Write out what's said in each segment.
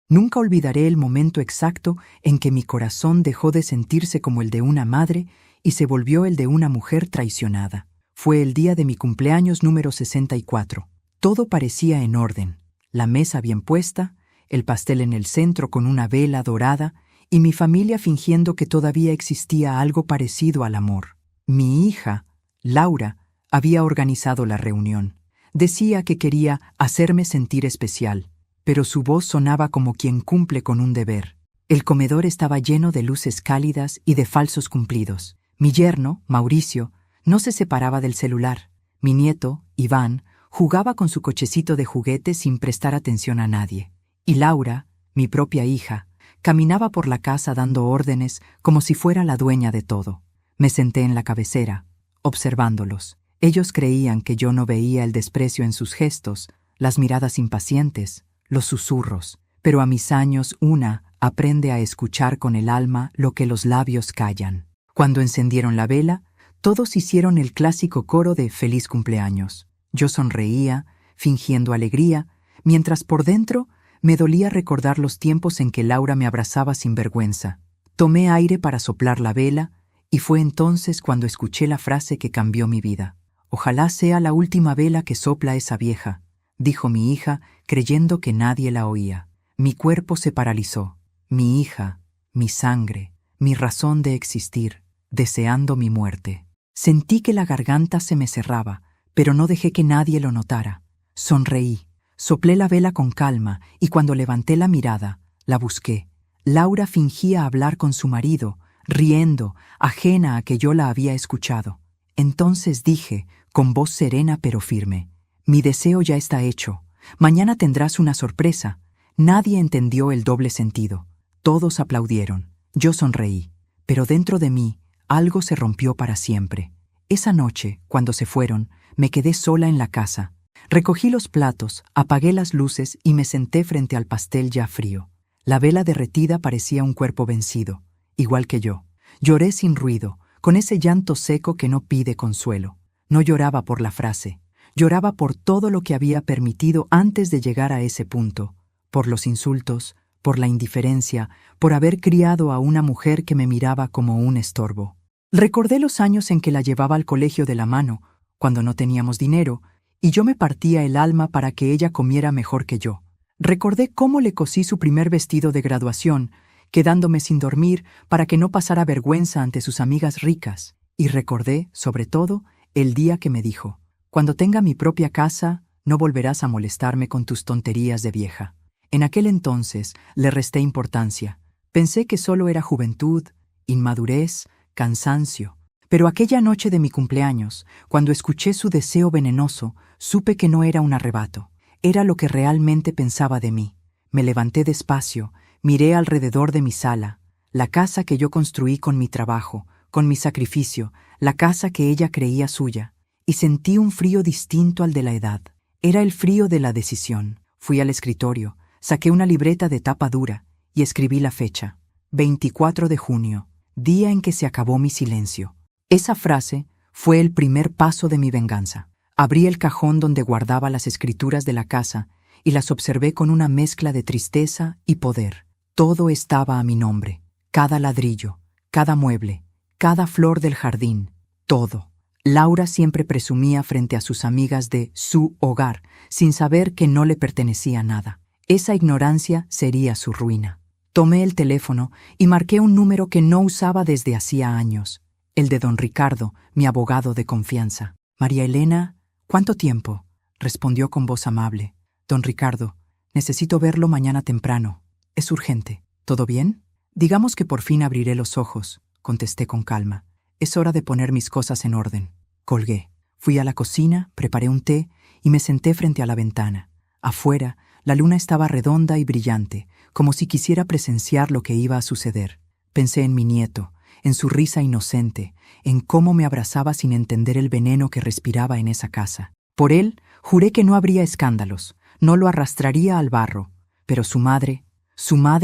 Nunca olvidaré el momento exacto en que mi corazón dejó de sentirse como el de una madre y se volvió el de una mujer traicionada. Fue el día de mi cumpleaños número 64. Todo parecía en orden. La mesa bien puesta, el pastel en el centro con una vela dorada y mi familia fingiendo que todavía existía algo parecido al amor. Mi hija, Laura, había organizado la reunión. Decía que quería hacerme sentir especial, pero su voz sonaba como quien cumple con un deber. El comedor estaba lleno de luces cálidas y de falsos cumplidos. Mi yerno, Mauricio, no se separaba del celular. Mi nieto, Iván, jugaba con su cochecito de juguete sin prestar atención a nadie. Y Laura, mi propia hija, caminaba por la casa dando órdenes como si fuera la dueña de todo. Me senté en la cabecera, observándolos. Ellos creían que yo no veía el desprecio en sus gestos, las miradas impacientes, los susurros, pero a mis años una aprende a escuchar con el alma lo que los labios callan. Cuando encendieron la vela, todos hicieron el clásico coro de «Feliz cumpleaños». Yo sonreía, fingiendo alegría, mientras por dentro me dolía recordar los tiempos en que Laura me abrazaba sin vergüenza. Tomé aire para soplar la vela y fue entonces cuando escuché la frase que cambió mi vida. «Ojalá sea la última vela que sopla esa vieja», dijo mi hija, creyendo que nadie la oía. Mi cuerpo se paralizó. Mi hija, mi sangre, mi razón de existir, deseando mi muerte. Sentí que la garganta se me cerraba, pero no dejé que nadie lo notara. Sonreí, soplé la vela con calma y cuando levanté la mirada, la busqué. Laura fingía hablar con su marido, riendo, ajena a que yo la había escuchado. Entonces dije, con voz serena pero firme: «Mi deseo ya está hecho. Mañana tendrás una sorpresa». Nadie entendió el doble sentido. Todos aplaudieron. Yo sonreí, pero dentro de mí algo se rompió para siempre. Esa noche, cuando se fueron, me quedé sola en la casa. Recogí los platos, apagué las luces y me senté frente al pastel ya frío. La vela derretida parecía un cuerpo vencido, igual que yo. Lloré sin ruido, con ese llanto seco que no pide consuelo. No lloraba por la frase. Lloraba por todo lo que había permitido antes de llegar a ese punto, por los insultos, por la indiferencia, por haber criado a una mujer que me miraba como un estorbo. Recordé los años en que la llevaba al colegio de la mano, cuando no teníamos dinero, y yo me partía el alma para que ella comiera mejor que yo. Recordé cómo le cosí su primer vestido de graduación, quedándome sin dormir para que no pasara vergüenza ante sus amigas ricas. Y recordé, sobre todo, el día que me dijo: «Cuando tenga mi propia casa, no volverás a molestarme con tus tonterías de vieja». En aquel entonces le resté importancia. Pensé que solo era juventud, inmadurez, cansancio. Pero aquella noche de mi cumpleaños, cuando escuché su deseo venenoso, supe que no era un arrebato. Era lo que realmente pensaba de mí. Me levanté despacio, miré alrededor de mi sala, la casa que yo construí con mi trabajo, con mi sacrificio, la casa que ella creía suya, y sentí un frío distinto al de la edad. Era el frío de la decisión. Fui al escritorio, saqué una libreta de tapa dura y escribí la fecha: 24 de junio, día en que se acabó mi silencio. Esa frase fue el primer paso de mi venganza. Abrí el cajón donde guardaba las escrituras de la casa y las observé con una mezcla de tristeza y poder. Todo estaba a mi nombre, cada ladrillo, cada mueble, cada flor del jardín, todo. Laura siempre presumía frente a sus amigas de su hogar, sin saber que no le pertenecía nada. Esa ignorancia sería su ruina. Tomé el teléfono y marqué un número que no usaba desde hacía años, el de don Ricardo, mi abogado de confianza. «María Elena, ¿cuánto tiempo?», respondió con voz amable. «Don Ricardo, necesito verlo mañana temprano. Es urgente. ¿Todo bien?». «Digamos que por fin abriré los ojos», contesté con calma. «Es hora de poner mis cosas en orden». Colgué. Fui a la cocina, preparé un té y me senté frente a la ventana. Afuera, la luna estaba redonda y brillante, como si quisiera presenciar lo que iba a suceder. Pensé en mi nieto, en su risa inocente, en cómo me abrazaba sin entender el veneno que respiraba en esa casa. Por él, juré que no habría escándalos, no lo arrastraría al barro, pero su madre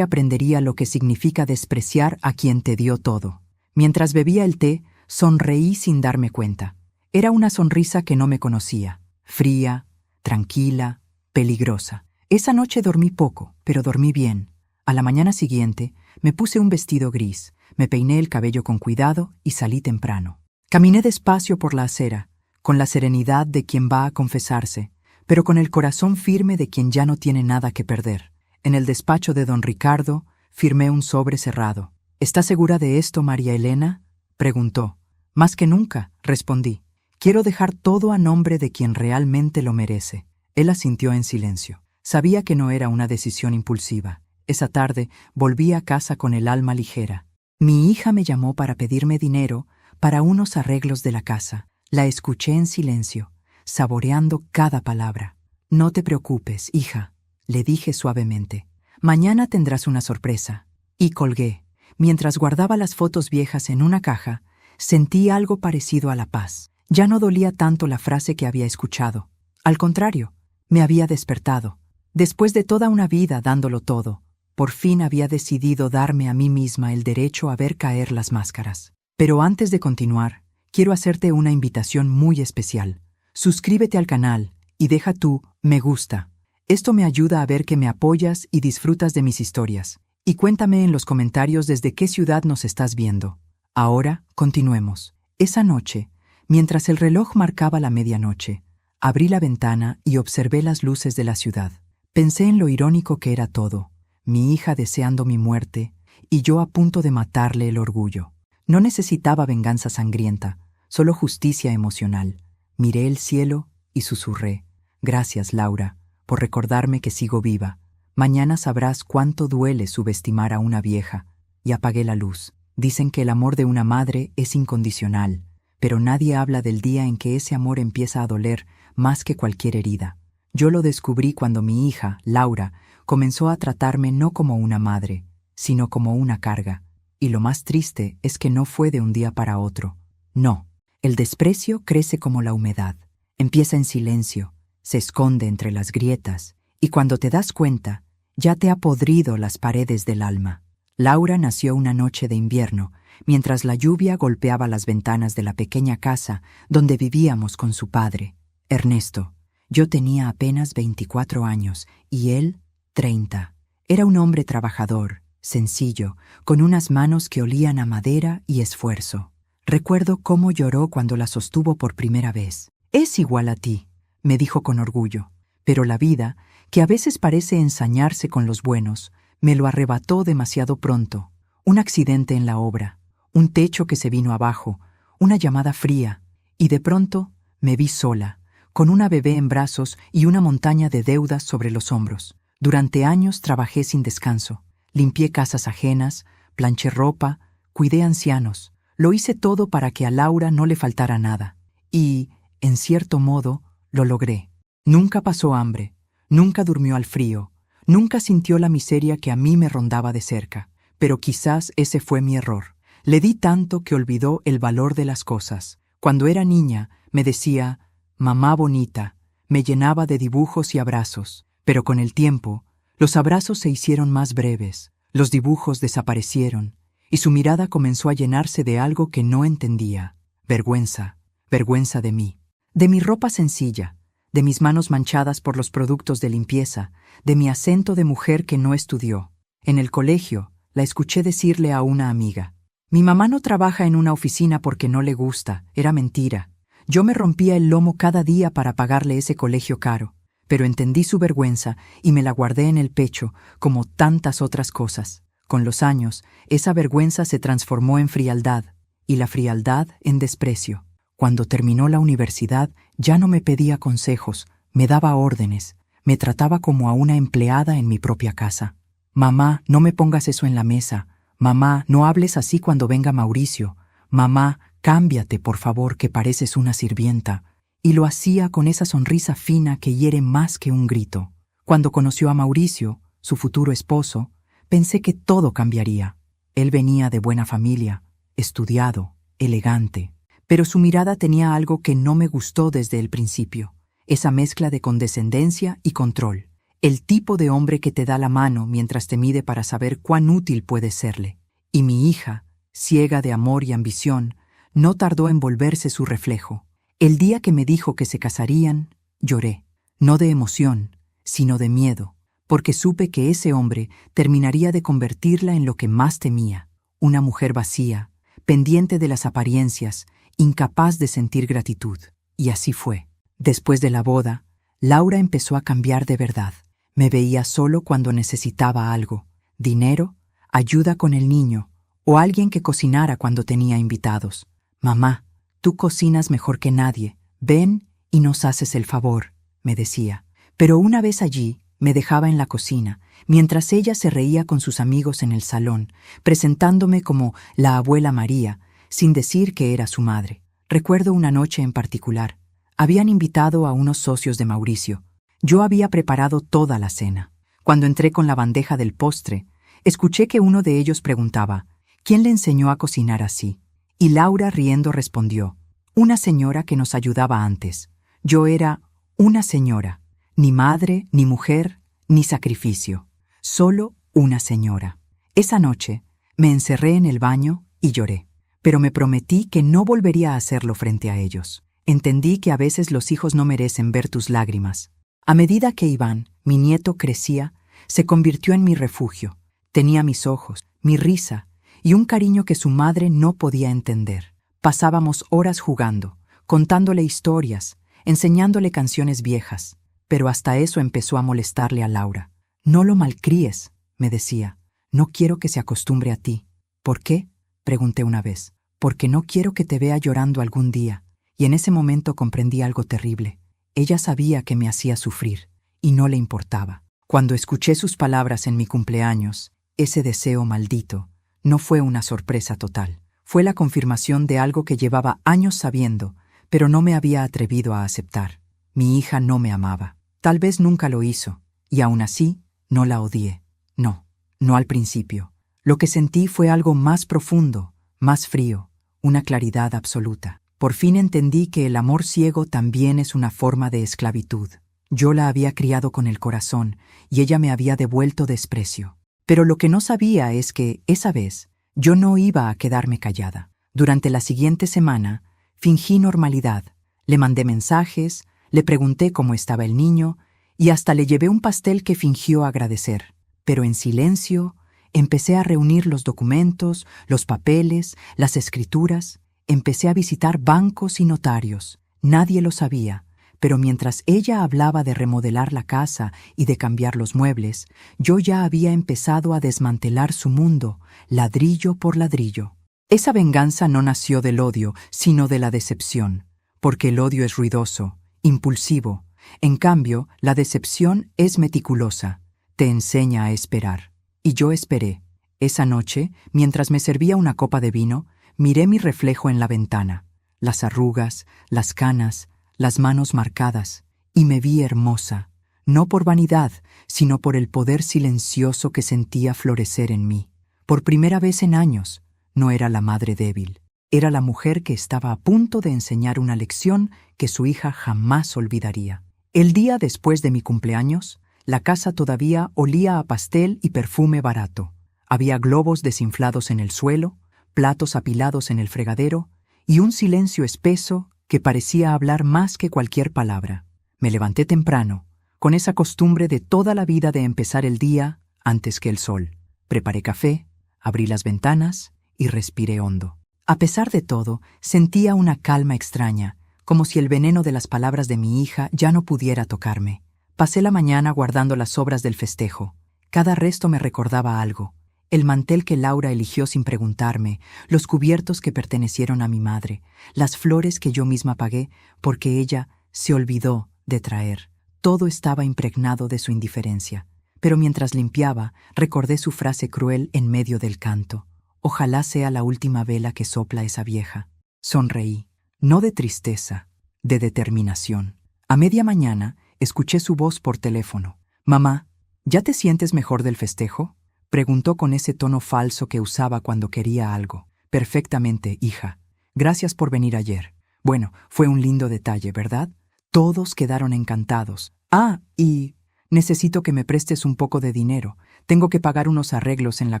aprendería lo que significa despreciar a quien te dio todo. Mientras bebía el té, sonreí sin darme cuenta. Era una sonrisa que no me conocía, fría, tranquila, peligrosa. Esa noche dormí poco, pero dormí bien. A la mañana siguiente, me puse un vestido gris, me peiné el cabello con cuidado y salí temprano. Caminé despacio por la acera, con la serenidad de quien va a confesarse, pero con el corazón firme de quien ya no tiene nada que perder. En el despacho de don Ricardo, firmé un sobre cerrado. ¿Está segura de esto, María Elena?, preguntó. Más que nunca, respondí. Quiero dejar todo a nombre de quien realmente lo merece. Él asintió en silencio. Sabía que no era una decisión impulsiva. Esa tarde volví a casa con el alma ligera. Mi hija me llamó para pedirme dinero para unos arreglos de la casa. La escuché en silencio, saboreando cada palabra. No te preocupes, hija, le dije suavemente. Mañana tendrás una sorpresa. Y colgué. Mientras guardaba las fotos viejas en una caja, sentí algo parecido a la paz. Ya no dolía tanto la frase que había escuchado. Al contrario, me había despertado. Después de toda una vida dándolo todo, por fin había decidido darme a mí misma el derecho a ver caer las máscaras. Pero antes de continuar, quiero hacerte una invitación muy especial. Suscríbete al canal y deja tu me gusta. Esto me ayuda a ver que me apoyas y disfrutas de mis historias. Y cuéntame en los comentarios desde qué ciudad nos estás viendo. Ahora, continuemos. Esa noche, mientras el reloj marcaba la medianoche, abrí la ventana y observé las luces de la ciudad. Pensé en lo irónico que era todo. Mi hija deseando mi muerte y yo a punto de matarle el orgullo. No necesitaba venganza sangrienta, solo justicia emocional. Miré el cielo y susurré. Gracias, Laura, por recordarme que sigo viva. Mañana sabrás cuánto duele subestimar a una vieja. Y apagué la luz. Dicen que el amor de una madre es incondicional, pero nadie habla del día en que ese amor empieza a doler más que cualquier herida. Yo lo descubrí cuando mi hija, Laura, comenzó a tratarme no como una madre, sino como una carga. Y lo más triste es que no fue de un día para otro. No, el desprecio crece como la humedad. Empieza en silencio, se esconde entre las grietas, y cuando te das cuenta, ya te ha podrido las paredes del alma. Laura nació una noche de invierno, mientras la lluvia golpeaba las ventanas de la pequeña casa donde vivíamos con su padre, Ernesto. Yo tenía apenas 24 años y él 30. Era un hombre trabajador, sencillo, con unas manos que olían a madera y esfuerzo. Recuerdo cómo lloró cuando la sostuvo por primera vez. «Es igual a ti», me dijo con orgullo. Pero la vida, que a veces parece ensañarse con los buenos, me lo arrebató demasiado pronto. Un accidente en la obra, un techo que se vino abajo, una llamada fría, y de pronto me vi sola, con una bebé en brazos y una montaña de deudas sobre los hombros. Durante años trabajé sin descanso. Limpié casas ajenas, planché ropa, cuidé ancianos. Lo hice todo para que a Laura no le faltara nada. Y, en cierto modo, lo logré. Nunca pasó hambre, nunca durmió al frío, nunca sintió la miseria que a mí me rondaba de cerca. Pero quizás ese fue mi error. Le di tanto que olvidó el valor de las cosas. Cuando era niña, me decía, «Mamá bonita», me llenaba de dibujos y abrazos. Pero con el tiempo, los abrazos se hicieron más breves, los dibujos desaparecieron, y su mirada comenzó a llenarse de algo que no entendía. Vergüenza, vergüenza de mí. De mi ropa sencilla, de mis manos manchadas por los productos de limpieza, de mi acento de mujer que no estudió. En el colegio, la escuché decirle a una amiga, «Mi mamá no trabaja en una oficina porque no le gusta», era mentira. Yo me rompía el lomo cada día para pagarle ese colegio caro, pero entendí su vergüenza y me la guardé en el pecho, como tantas otras cosas. Con los años, esa vergüenza se transformó en frialdad, y la frialdad en desprecio. Cuando terminó la universidad, ya no me pedía consejos, me daba órdenes, me trataba como a una empleada en mi propia casa. «Mamá, no me pongas eso en la mesa. Mamá, no hables así cuando venga Mauricio. Mamá, cámbiate, por favor, que pareces una sirvienta». Y lo hacía con esa sonrisa fina que hiere más que un grito. Cuando conoció a Mauricio, su futuro esposo, pensé que todo cambiaría. Él venía de buena familia, estudiado, elegante, pero su mirada tenía algo que no me gustó desde el principio, esa mezcla de condescendencia y control. El tipo de hombre que te da la mano mientras te mide para saber cuán útil puedes serle. Y mi hija, ciega de amor y ambición, no tardó en volverse su reflejo. El día que me dijo que se casarían, lloré, no de emoción, sino de miedo. porque supe que ese hombre terminaría de convertirla en lo que más temía, una mujer vacía, pendiente de las apariencias, incapaz de sentir gratitud. Y así fue. Después de la boda, Laura empezó a cambiar de verdad. Me veía solo cuando necesitaba algo, dinero, ayuda con el niño, o alguien que cocinara cuando tenía invitados. «Mamá, tú cocinas mejor que nadie. Ven y nos haces el favor», me decía. Pero una vez allí, me dejaba en la cocina, mientras ella se reía con sus amigos en el salón, presentándome como la abuela María, sin decir que era su madre. Recuerdo una noche en particular. Habían invitado a unos socios de Mauricio. Yo había preparado toda la cena. Cuando entré con la bandeja del postre, escuché que uno de ellos preguntaba: «¿Quién le enseñó a cocinar así?». Y Laura riendo respondió: «Una señora que nos ayudaba antes». Yo era una señora, ni madre, ni mujer, ni sacrificio, solo una señora. Esa noche me encerré en el baño y lloré, pero me prometí que no volvería a hacerlo frente a ellos. Entendí que a veces los hijos no merecen ver tus lágrimas. A medida que Iván, mi nieto, crecía, se convirtió en mi refugio. Tenía mis ojos, mi risa y un cariño que su madre no podía entender. Pasábamos horas jugando, contándole historias, enseñándole canciones viejas, pero hasta eso empezó a molestarle a Laura. «No lo malcríes», me decía. «No quiero que se acostumbre a ti». «¿Por qué?», pregunté una vez. «Porque no quiero que te vea llorando algún día». Y en ese momento comprendí algo terrible. Ella sabía que me hacía sufrir, y no le importaba. Cuando escuché sus palabras en mi cumpleaños, ese deseo maldito no fue una sorpresa total. Fue la confirmación de algo que llevaba años sabiendo, pero no me había atrevido a aceptar. Mi hija no me amaba. Tal vez nunca lo hizo, y aún así no la odié. No, no al principio. Lo que sentí fue algo más profundo, más frío, una claridad absoluta. Por fin entendí que el amor ciego también es una forma de esclavitud. Yo la había criado con el corazón y ella me había devuelto desprecio. Pero lo que no sabía es que, esa vez, yo no iba a quedarme callada. Durante la siguiente semana, fingí normalidad. Le mandé mensajes, le pregunté cómo estaba el niño y hasta le llevé un pastel que fingió agradecer. Pero en silencio, empecé a reunir los documentos, los papeles, las escrituras. Empecé a visitar bancos y notarios. Nadie lo sabía, pero mientras ella hablaba de remodelar la casa y de cambiar los muebles, yo ya había empezado a desmantelar su mundo, ladrillo por ladrillo. Esa venganza no nació del odio, sino de la decepción, porque el odio es ruidoso, impulsivo. En cambio, la decepción es meticulosa, te enseña a esperar. Y yo esperé. Esa noche, mientras me servía una copa de vino, miré mi reflejo en la ventana, las arrugas, las canas, las manos marcadas, y me vi hermosa, no por vanidad, sino por el poder silencioso que sentía florecer en mí. Por primera vez en años, no era la madre débil, era la mujer que estaba a punto de enseñar una lección que su hija jamás olvidaría. El día después de mi cumpleaños, la casa todavía olía a pastel y perfume barato. Había globos desinflados en el suelo, platos apilados en el fregadero y un silencio espeso que parecía hablar más que cualquier palabra. Me levanté temprano, con esa costumbre de toda la vida de empezar el día antes que el sol. Preparé café, abrí las ventanas y respiré hondo. A pesar de todo, sentía una calma extraña, como si el veneno de las palabras de mi hija ya no pudiera tocarme. Pasé la mañana guardando las sobras del festejo. Cada resto me recordaba algo. El mantel que Laura eligió sin preguntarme, los cubiertos que pertenecieron a mi madre, las flores que yo misma pagué porque ella se olvidó de traer. Todo estaba impregnado de su indiferencia. Pero mientras limpiaba, recordé su frase cruel en medio del canto. «Ojalá sea la última vela que sopla esa vieja». Sonreí, no de tristeza, de determinación. A media mañana, escuché su voz por teléfono. «Mamá, ¿ya te sientes mejor del festejo?», preguntó con ese tono falso que usaba cuando quería algo. «Perfectamente, hija. Gracias por venir ayer. Bueno, fue un lindo detalle, ¿verdad?». Todos quedaron encantados. «Ah, y necesito que me prestes un poco de dinero. Tengo que pagar unos arreglos en la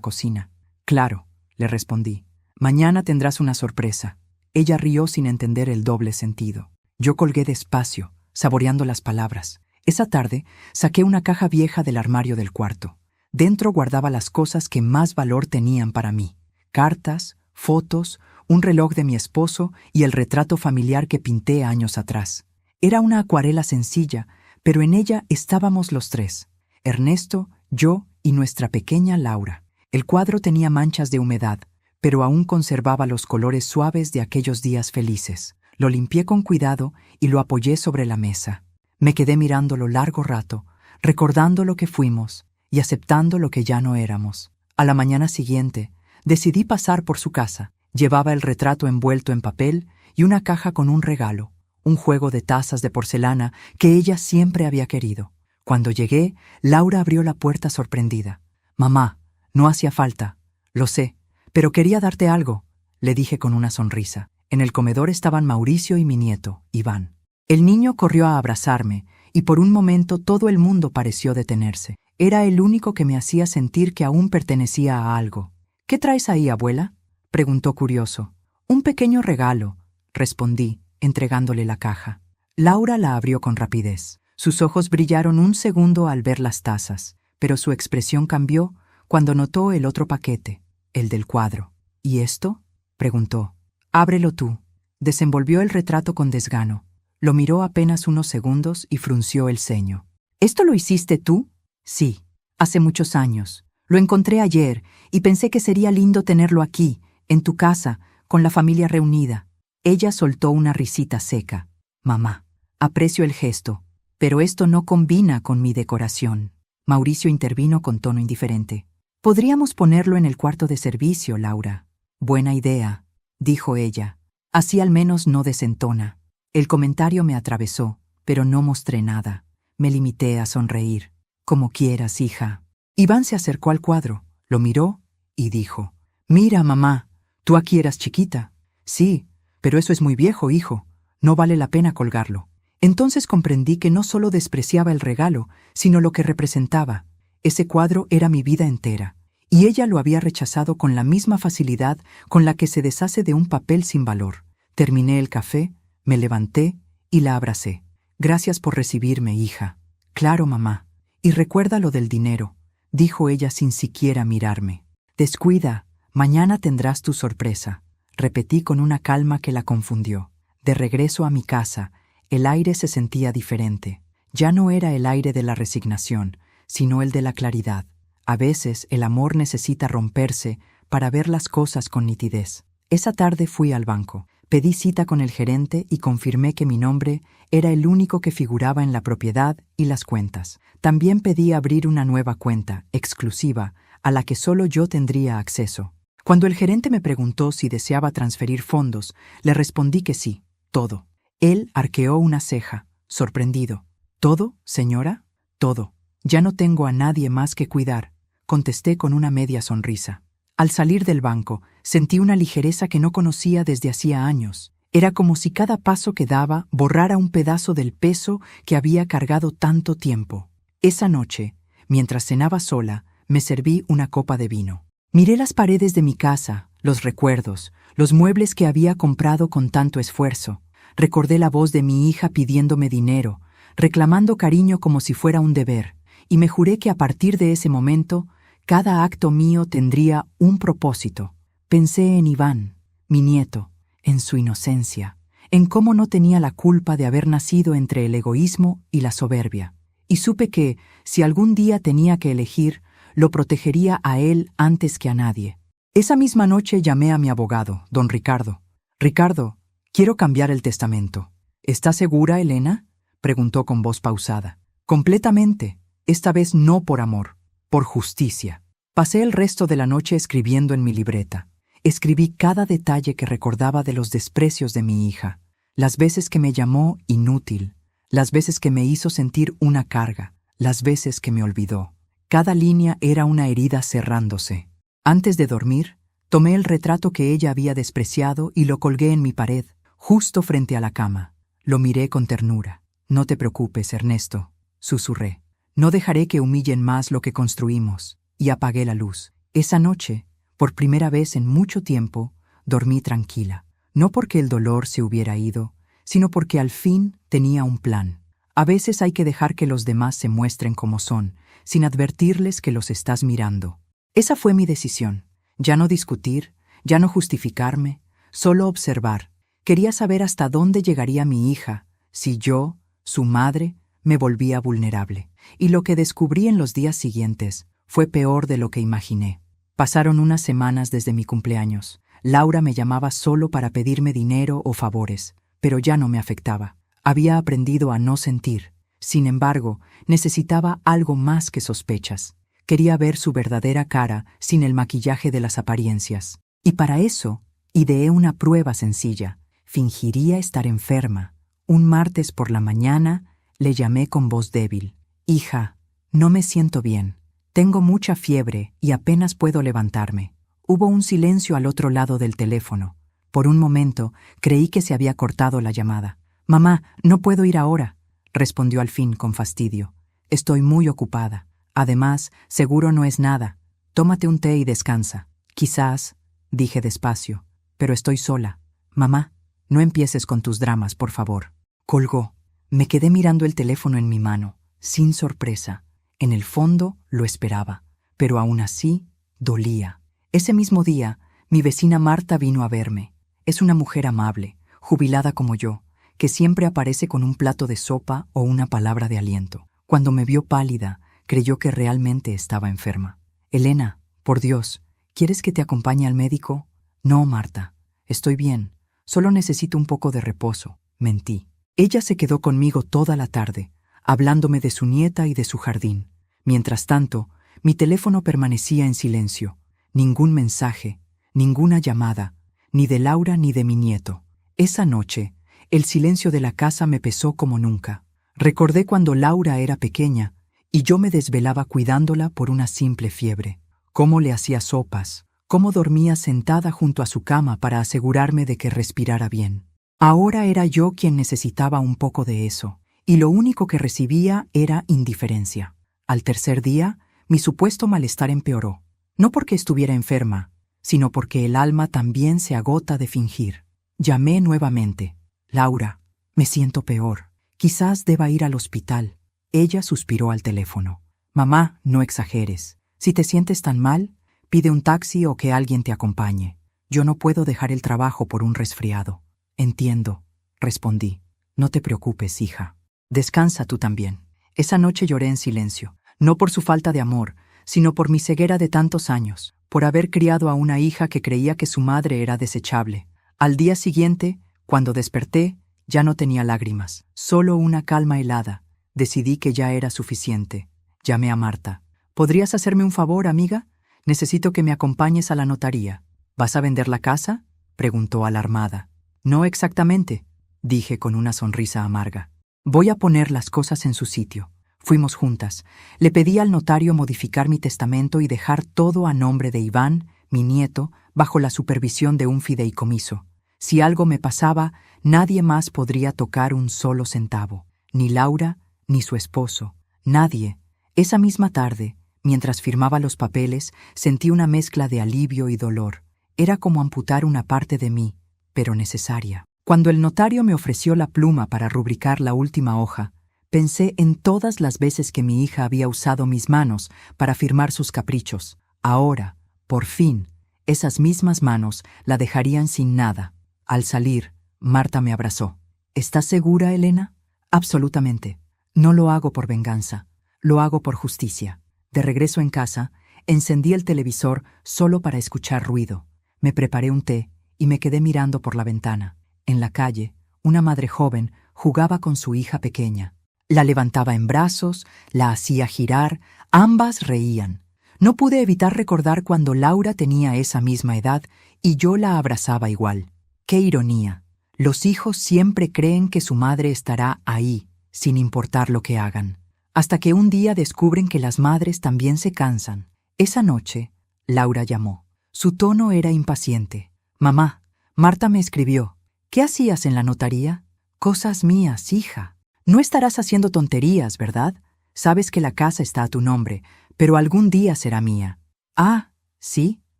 cocina». «Claro», le respondí. «Mañana tendrás una sorpresa». Ella rió sin entender el doble sentido. Yo colgué despacio, saboreando las palabras. Esa tarde saqué una caja vieja del armario del cuarto. Dentro guardaba las cosas que más valor tenían para mí: cartas, fotos, un reloj de mi esposo y el retrato familiar que pinté años atrás. Era una acuarela sencilla, pero en ella estábamos los tres: Ernesto, yo y nuestra pequeña Laura. El cuadro tenía manchas de humedad, pero aún conservaba los colores suaves de aquellos días felices. Lo limpié con cuidado y lo apoyé sobre la mesa. Me quedé mirándolo largo rato, recordando lo que fuimos y aceptando lo que ya no éramos. A la mañana siguiente, decidí pasar por su casa. Llevaba el retrato envuelto en papel y una caja con un regalo, un juego de tazas de porcelana que ella siempre había querido. Cuando llegué, Laura abrió la puerta sorprendida. «Mamá, no hacía falta, lo sé, pero quería darte algo», le dije con una sonrisa. En el comedor estaban Mauricio y mi nieto, Iván. El niño corrió a abrazarme y por un momento todo el mundo pareció detenerse. Era el único que me hacía sentir que aún pertenecía a algo. «¿Qué traes ahí, abuela?», preguntó curioso. «Un pequeño regalo», respondí, entregándole la caja. Laura la abrió con rapidez. Sus ojos brillaron un segundo al ver las tazas, pero su expresión cambió cuando notó el otro paquete, el del cuadro. «¿Y esto?», preguntó. «Ábrelo tú». Desenvolvió el retrato con desgano. Lo miró apenas unos segundos y frunció el ceño. «¿Esto lo hiciste tú?». «Sí, hace muchos años. Lo encontré ayer y pensé que sería lindo tenerlo aquí, en tu casa, con la familia reunida». Ella soltó una risita seca. «Mamá, aprecio el gesto, pero esto no combina con mi decoración». Mauricio intervino con tono indiferente. «Podríamos ponerlo en el cuarto de servicio, Laura». «Buena idea», dijo ella. «Así al menos no desentona». El comentario me atravesó, pero no mostré nada. Me limité a sonreír. «Como quieras, hija». Iván se acercó al cuadro, lo miró y dijo: «Mira, mamá, tú aquí eras chiquita». «Sí, pero eso es muy viejo, hijo. No vale la pena colgarlo». Entonces comprendí que no solo despreciaba el regalo, sino lo que representaba. Ese cuadro era mi vida entera, y ella lo había rechazado con la misma facilidad con la que se deshace de un papel sin valor. Terminé el café, me levanté y la abracé. «Gracias por recibirme, hija». «Claro, mamá. Y recuerda lo del dinero», dijo ella sin siquiera mirarme. «Descuida, mañana tendrás tu sorpresa», repetí con una calma que la confundió. De regreso a mi casa, el aire se sentía diferente. Ya no era el aire de la resignación, sino el de la claridad. A veces el amor necesita romperse para ver las cosas con nitidez. Esa tarde fui al banco. Pedí cita con el gerente y confirmé que mi nombre era el único que figuraba en la propiedad y las cuentas. También pedí abrir una nueva cuenta, exclusiva, a la que solo yo tendría acceso. Cuando el gerente me preguntó si deseaba transferir fondos, le respondí que sí, todo. Él arqueó una ceja, sorprendido. «¿Todo, señora?». «Todo. Ya no tengo a nadie más que cuidar», contesté con una media sonrisa. Al salir del banco, sentí una ligereza que no conocía desde hacía años. Era como si cada paso que daba borrara un pedazo del peso que había cargado tanto tiempo. Esa noche, mientras cenaba sola, me serví una copa de vino. Miré las paredes de mi casa, los recuerdos, los muebles que había comprado con tanto esfuerzo. Recordé la voz de mi hija pidiéndome dinero, reclamando cariño como si fuera un deber, y me juré que a partir de ese momento, cada acto mío tendría un propósito. Pensé en Iván, mi nieto, en su inocencia, en cómo no tenía la culpa de haber nacido entre el egoísmo y la soberbia, y supe que, si algún día tenía que elegir, lo protegería a él antes que a nadie. Esa misma noche llamé a mi abogado, don Ricardo. «Ricardo, quiero cambiar el testamento». «¿Estás segura, Elena?», preguntó con voz pausada. «Completamente. Esta vez no por amor, por justicia». Pasé el resto de la noche escribiendo en mi libreta. Escribí cada detalle que recordaba de los desprecios de mi hija, las veces que me llamó inútil, las veces que me hizo sentir una carga, las veces que me olvidó. Cada línea era una herida cerrándose. Antes de dormir, tomé el retrato que ella había despreciado y lo colgué en mi pared, justo frente a la cama. Lo miré con ternura. «No te preocupes, Ernesto», susurré. «No dejaré que humillen más lo que construimos». Y apagué la luz. Esa noche, por primera vez en mucho tiempo, dormí tranquila. No porque el dolor se hubiera ido, sino porque al fin tenía un plan. A veces hay que dejar que los demás se muestren como son, sin advertirles que los estás mirando. Esa fue mi decisión. Ya no discutir, ya no justificarme, solo observar. Quería saber hasta dónde llegaría mi hija, si yo, su madre, me volvía vulnerable. Y lo que descubrí en los días siguientes fue peor de lo que imaginé. Pasaron unas semanas desde mi cumpleaños. Laura me llamaba solo para pedirme dinero o favores, pero ya no me afectaba. Había aprendido a no sentir. Sin embargo, necesitaba algo más que sospechas. Quería ver su verdadera cara sin el maquillaje de las apariencias. Y para eso, ideé una prueba sencilla. Fingiría estar enferma. Un martes por la mañana, le llamé con voz débil. «Hija, no me siento bien. Tengo mucha fiebre y apenas puedo levantarme». Hubo un silencio al otro lado del teléfono. Por un momento, creí que se había cortado la llamada. «Mamá, no puedo ir ahora», respondió al fin con fastidio. «Estoy muy ocupada. Además, seguro no es nada. Tómate un té y descansa». «Quizás», dije despacio, «pero estoy sola. Mamá, no empieces con tus dramas, por favor». Colgó. Me quedé mirando el teléfono en mi mano, sin sorpresa. En el fondo lo esperaba, pero aún así dolía. Ese mismo día, mi vecina Marta vino a verme. Es una mujer amable, jubilada como yo, que siempre aparece con un plato de sopa o una palabra de aliento. Cuando me vio pálida, creyó que realmente estaba enferma. «Elena, por Dios, ¿quieres que te acompañe al médico?» «No, Marta, estoy bien. Solo necesito un poco de reposo», mentí. Ella se quedó conmigo toda la tarde, hablándome de su nieta y de su jardín. Mientras tanto, mi teléfono permanecía en silencio. Ningún mensaje, ninguna llamada, ni de Laura ni de mi nieto. Esa noche, el silencio de la casa me pesó como nunca. Recordé cuando Laura era pequeña y yo me desvelaba cuidándola por una simple fiebre. Cómo le hacía sopas, cómo dormía sentada junto a su cama para asegurarme de que respirara bien. Ahora era yo quien necesitaba un poco de eso, y lo único que recibía era indiferencia. Al tercer día, mi supuesto malestar empeoró, no porque estuviera enferma, sino porque el alma también se agota de fingir. Llamé nuevamente. «Laura, me siento peor. Quizás deba ir al hospital». Ella suspiró al teléfono. «Mamá, no exageres. Si te sientes tan mal, pide un taxi o que alguien te acompañe. Yo no puedo dejar el trabajo por un resfriado». «Entiendo», respondí. «No te preocupes, hija. Descansa tú también». Esa noche lloré en silencio, no por su falta de amor, sino por mi ceguera de tantos años, por haber criado a una hija que creía que su madre era desechable. Al día siguiente, cuando desperté, ya no tenía lágrimas, solo una calma helada. Decidí que ya era suficiente. Llamé a Marta. «¿Podrías hacerme un favor, amiga? Necesito que me acompañes a la notaría». «¿Vas a vender la casa?», preguntó alarmada. «No exactamente», dije con una sonrisa amarga. «Voy a poner las cosas en su sitio». Fuimos juntas. Le pedí al notario modificar mi testamento y dejar todo a nombre de Iván, mi nieto, bajo la supervisión de un fideicomiso. Si algo me pasaba, nadie más podría tocar un solo centavo. Ni Laura, ni su esposo. Nadie. Esa misma tarde, mientras firmaba los papeles, sentí una mezcla de alivio y dolor. Era como amputar una parte de mí, pero necesaria. Cuando el notario me ofreció la pluma para rubricar la última hoja, pensé en todas las veces que mi hija había usado mis manos para firmar sus caprichos. Ahora, por fin, esas mismas manos la dejarían sin nada. Al salir, Marta me abrazó. «¿Estás segura, Elena?» «Absolutamente. No lo hago por venganza, lo hago por justicia». De regreso en casa, encendí el televisor solo para escuchar ruido. Me preparé un té y me quedé mirando por la ventana. En la calle, una madre joven jugaba con su hija pequeña. La levantaba en brazos, la hacía girar, ambas reían. No pude evitar recordar cuando Laura tenía esa misma edad y yo la abrazaba igual. ¡Qué ironía! Los hijos siempre creen que su madre estará ahí, sin importar lo que hagan, hasta que un día descubren que las madres también se cansan. Esa noche, Laura llamó. Su tono era impaciente. «Mamá, Marta me escribió. ¿Qué hacías en la notaría?» «Cosas mías, hija. No estarás haciendo tonterías, ¿verdad? Sabes que la casa está a tu nombre, pero algún día será mía». «Ah, sí»,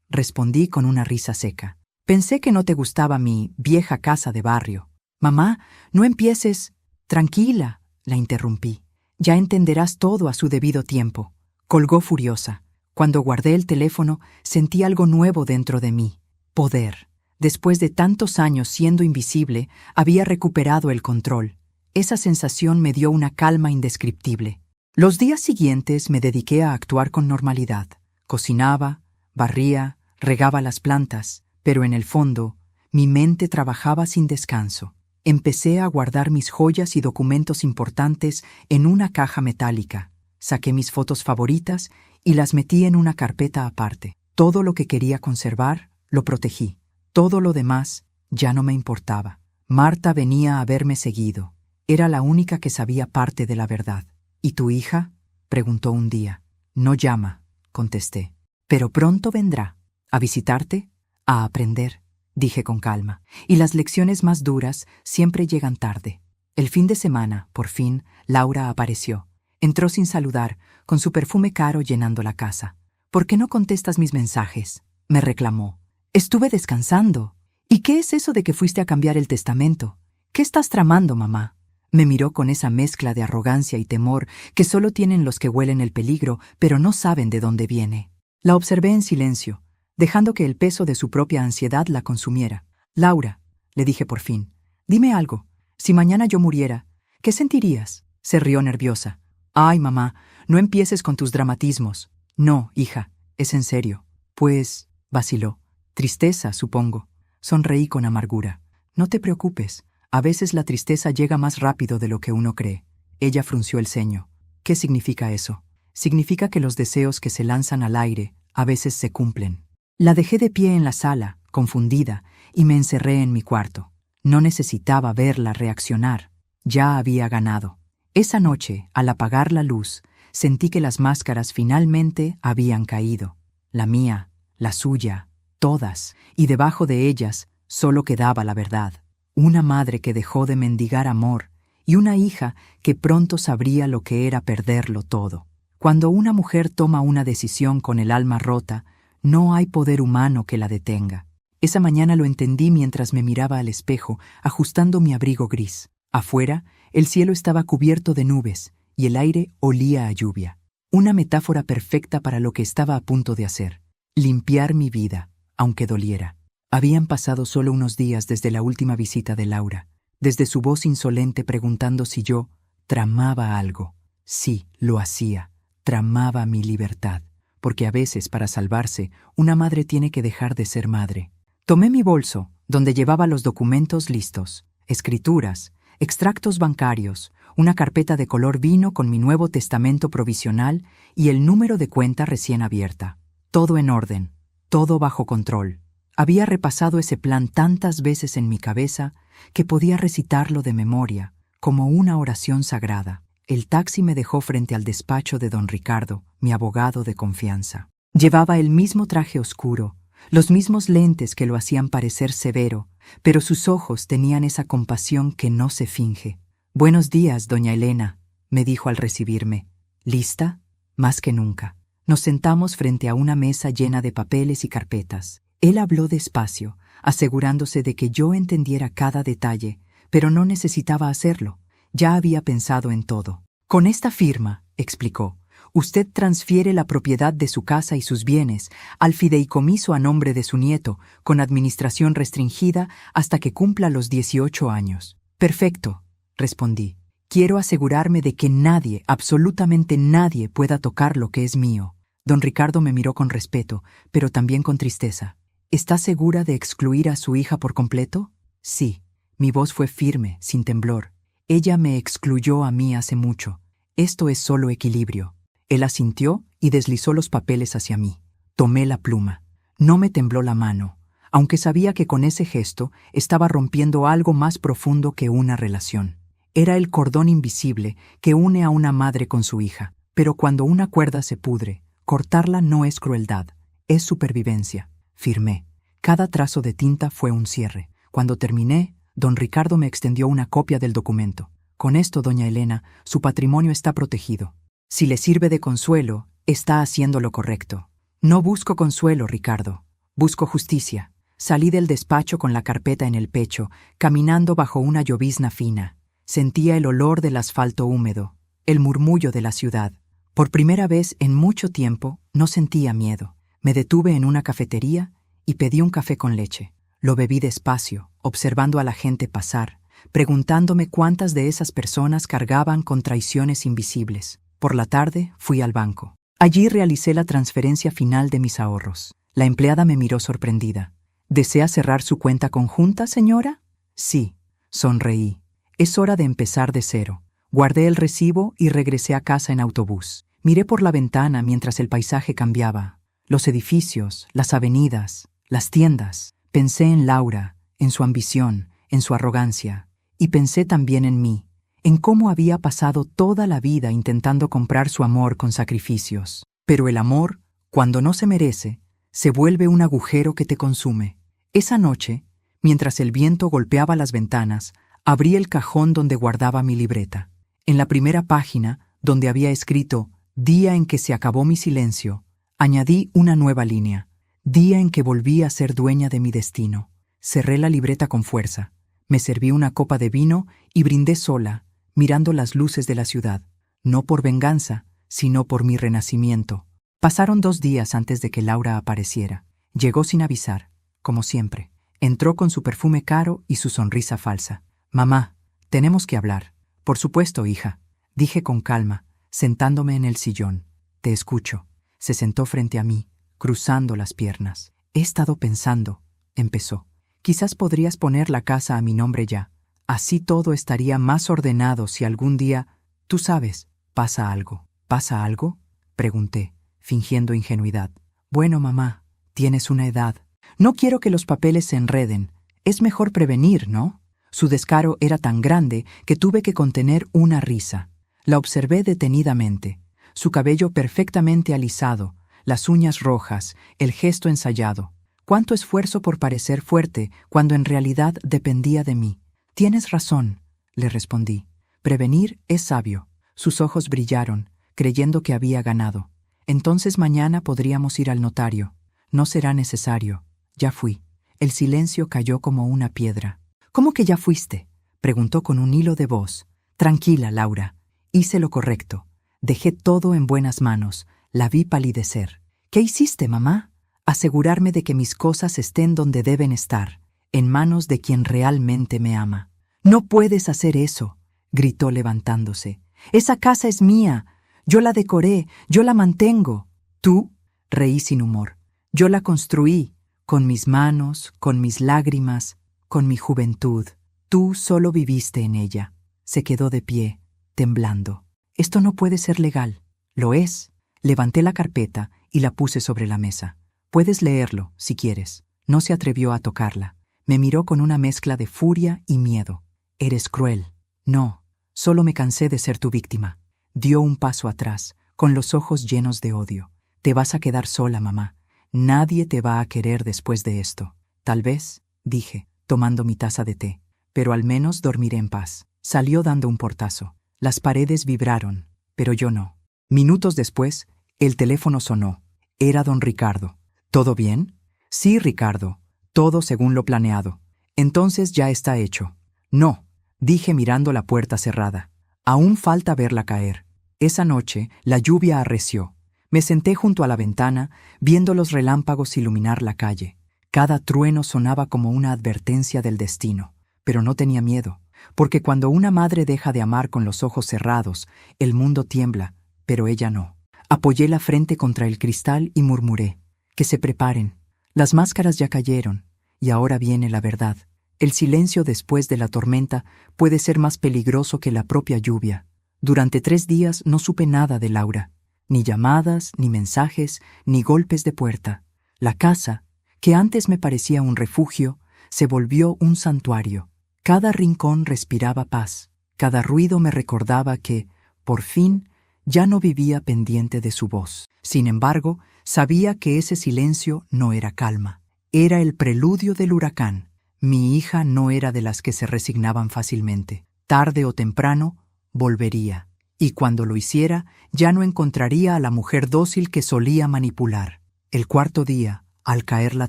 respondí con una risa seca. «Pensé que no te gustaba mi vieja casa de barrio». «Mamá, no empieces». «Tranquila, la interrumpí. Ya entenderás todo a su debido tiempo. Colgó furiosa. Cuando guardé el teléfono, sentí algo nuevo dentro de mí. Poder. Después de tantos años siendo invisible, había recuperado el control. Esa sensación me dio una calma indescriptible. Los días siguientes me dediqué a actuar con normalidad. Cocinaba, barría, regaba las plantas, pero en el fondo, mi mente trabajaba sin descanso. Empecé a guardar mis joyas y documentos importantes en una caja metálica. Saqué mis fotos favoritas y las metí en una carpeta aparte. Todo lo que quería conservar, lo protegí. Todo lo demás ya no me importaba. Marta venía a verme seguido. Era la única que sabía parte de la verdad. ¿Y tu hija?, preguntó un día. No llama, contesté. Pero pronto vendrá. ¿A visitarte? A aprender, dije con calma. Y las lecciones más duras siempre llegan tarde. El fin de semana, por fin, Laura apareció. Entró sin saludar, con su perfume caro llenando la casa. ¿Por qué no contestas mis mensajes?, me reclamó. Estuve descansando. ¿Y qué es eso de que fuiste a cambiar el testamento? ¿Qué estás tramando, mamá? Me miró con esa mezcla de arrogancia y temor que solo tienen los que huelen el peligro, pero no saben de dónde viene. La observé en silencio, dejando que el peso de su propia ansiedad la consumiera. Laura, le dije por fin, dime algo. Si mañana yo muriera, ¿qué sentirías? Se rió nerviosa. Ay, mamá, no empieces con tus dramatismos. No, hija, es en serio. Pues, vaciló. Tristeza, supongo. Sonreí con amargura. No te preocupes. A veces la tristeza llega más rápido de lo que uno cree. Ella frunció el ceño. ¿Qué significa eso? Significa que los deseos que se lanzan al aire a veces se cumplen. La dejé de pie en la sala, confundida, y me encerré en mi cuarto. No necesitaba verla reaccionar. Ya había ganado. Esa noche, al apagar la luz, sentí que las máscaras finalmente habían caído. La mía, la suya, todas, y debajo de ellas solo quedaba la verdad. Una madre que dejó de mendigar amor y una hija que pronto sabría lo que era perderlo todo. Cuando una mujer toma una decisión con el alma rota, no hay poder humano que la detenga. Esa mañana lo entendí mientras me miraba al espejo, ajustando mi abrigo gris. Afuera, el cielo estaba cubierto de nubes y el aire olía a lluvia. Una metáfora perfecta para lo que estaba a punto de hacer. Limpiar mi vida, aunque doliera. Habían pasado solo unos días desde la última visita de Laura, desde su voz insolente preguntando si yo tramaba algo. Sí, lo hacía. Tramaba mi libertad, porque a veces, para salvarse, una madre tiene que dejar de ser madre. Tomé mi bolso, donde llevaba los documentos listos, escrituras, extractos bancarios, una carpeta de color vino con mi nuevo testamento provisional y el número de cuenta recién abierta. Todo en orden, todo bajo control. Había repasado ese plan tantas veces en mi cabeza que podía recitarlo de memoria, como una oración sagrada. El taxi me dejó frente al despacho de don Ricardo, mi abogado de confianza. Llevaba el mismo traje oscuro, los mismos lentes que lo hacían parecer severo, pero sus ojos tenían esa compasión que no se finge. «Buenos días, doña Elena», me dijo al recibirme. «¿Lista?» Más que nunca. Nos sentamos frente a una mesa llena de papeles y carpetas. Él habló despacio, asegurándose de que yo entendiera cada detalle, pero no necesitaba hacerlo. Ya había pensado en todo. «Con esta firma», explicó, «usted transfiere la propiedad de su casa y sus bienes al fideicomiso a nombre de su nieto, con administración restringida hasta que cumpla los 18 años. «Perfecto», respondí. «Quiero asegurarme de que nadie, absolutamente nadie, pueda tocar lo que es mío». Don Ricardo me miró con respeto, pero también con tristeza. «¿Está segura de excluir a su hija por completo?» «Sí». Mi voz fue firme, sin temblor. «Ella me excluyó a mí hace mucho. Esto es solo equilibrio». Él asintió y deslizó los papeles hacia mí. Tomé la pluma. No me tembló la mano, aunque sabía que con ese gesto estaba rompiendo algo más profundo que una relación. Era el cordón invisible que une a una madre con su hija. Pero cuando una cuerda se pudre, cortarla no es crueldad, es supervivencia. Firmé. Cada trazo de tinta fue un cierre. Cuando terminé, don Ricardo me extendió una copia del documento. «Con esto, doña Elena, su patrimonio está protegido. Si le sirve de consuelo, está haciendo lo correcto». «No busco consuelo, Ricardo. Busco justicia». Salí del despacho con la carpeta en el pecho, caminando bajo una llovizna fina. Sentía el olor del asfalto húmedo, el murmullo de la ciudad. Por primera vez en mucho tiempo no sentía miedo. Me detuve en una cafetería y pedí un café con leche. Lo bebí despacio, observando a la gente pasar, preguntándome cuántas de esas personas cargaban con traiciones invisibles. Por la tarde fui al banco. Allí realicé la transferencia final de mis ahorros. La empleada me miró sorprendida. ¿Desea cerrar su cuenta conjunta, señora? Sí, sonreí. Es hora de empezar de cero. Guardé el recibo y regresé a casa en autobús. Miré por la ventana mientras el paisaje cambiaba. Los edificios, las avenidas, las tiendas. Pensé en Laura, en su ambición, en su arrogancia. Y pensé también en mí, en cómo había pasado toda la vida intentando comprar su amor con sacrificios. Pero el amor, cuando no se merece, se vuelve un agujero que te consume. Esa noche, mientras el viento golpeaba las ventanas, abrí el cajón donde guardaba mi libreta. En la primera página, donde había escrito «Día en que se acabó mi silencio», añadí una nueva línea. «Día en que volví a ser dueña de mi destino». Cerré la libreta con fuerza. Me serví una copa de vino y brindé sola, mirando las luces de la ciudad. No por venganza, sino por mi renacimiento. Pasaron 2 días antes de que Laura apareciera. Llegó sin avisar, como siempre. Entró con su perfume caro y su sonrisa falsa. «Mamá, tenemos que hablar». «Por supuesto, hija», dije con calma, sentándome en el sillón. «Te escucho». Se sentó frente a mí, cruzando las piernas. «He estado pensando», empezó. «Quizás podrías poner la casa a mi nombre ya. Así todo estaría más ordenado si algún día, tú sabes, pasa algo». «¿Pasa algo?», pregunté, fingiendo ingenuidad. «Bueno, mamá, tienes una edad. No quiero que los papeles se enreden. Es mejor prevenir, ¿no?». Su descaro era tan grande que tuve que contener una risa. La observé detenidamente. Su cabello perfectamente alisado, las uñas rojas, el gesto ensayado. Cuánto esfuerzo por parecer fuerte cuando en realidad dependía de mí. «Tienes razón», le respondí. «Prevenir es sabio». Sus ojos brillaron, creyendo que había ganado. «Entonces mañana podríamos ir al notario». «No será necesario. Ya fui». El silencio cayó como una piedra. «¿Cómo que ya fuiste?», preguntó con un hilo de voz. «Tranquila, Laura. Hice lo correcto. Dejé todo en buenas manos. La vi palidecer». «¿Qué hiciste, mamá?». «Asegurarme de que mis cosas estén donde deben estar, en manos de quien realmente me ama». «No puedes hacer eso», gritó levantándose. «Esa casa es mía. Yo la decoré, yo la mantengo». «¿Tú?», reí sin humor. «Yo la construí, con mis manos, con mis lágrimas, con mi juventud. Tú solo viviste en ella». Se quedó de pie, temblando. «Esto no puede ser legal». «Lo es». Levanté la carpeta y la puse sobre la mesa. «Puedes leerlo, si quieres». No se atrevió a tocarla. Me miró con una mezcla de furia y miedo. «Eres cruel». «No, solo me cansé de ser tu víctima». Dio un paso atrás, con los ojos llenos de odio. «Te vas a quedar sola, mamá. Nadie te va a querer después de esto». «Tal vez», dije, tomando mi taza de té, «pero al menos dormiré en paz». Salió dando un portazo. Las paredes vibraron, pero yo no. Minutos después, el teléfono sonó. Era don Ricardo. «¿Todo bien?». «Sí, Ricardo. Todo según lo planeado». «Entonces ya está hecho». «No», dije mirando la puerta cerrada. «Aún falta verla caer». Esa noche, la lluvia arreció. Me senté junto a la ventana, viendo los relámpagos iluminar la calle. Cada trueno sonaba como una advertencia del destino. Pero no tenía miedo, porque cuando una madre deja de amar con los ojos cerrados, el mundo tiembla, pero ella no. Apoyé la frente contra el cristal y murmuré: «Que se preparen. Las máscaras ya cayeron, y ahora viene la verdad». El silencio después de la tormenta puede ser más peligroso que la propia lluvia. Durante 3 días no supe nada de Laura. Ni llamadas, ni mensajes, ni golpes de puerta. La casa, que antes me parecía un refugio, se volvió un santuario. Cada rincón respiraba paz. Cada ruido me recordaba que, por fin, ya no vivía pendiente de su voz. Sin embargo, sabía que ese silencio no era calma. Era el preludio del huracán. Mi hija no era de las que se resignaban fácilmente. Tarde o temprano, volvería. Y cuando lo hiciera, ya no encontraría a la mujer dócil que solía manipular. El 4.º día, al caer la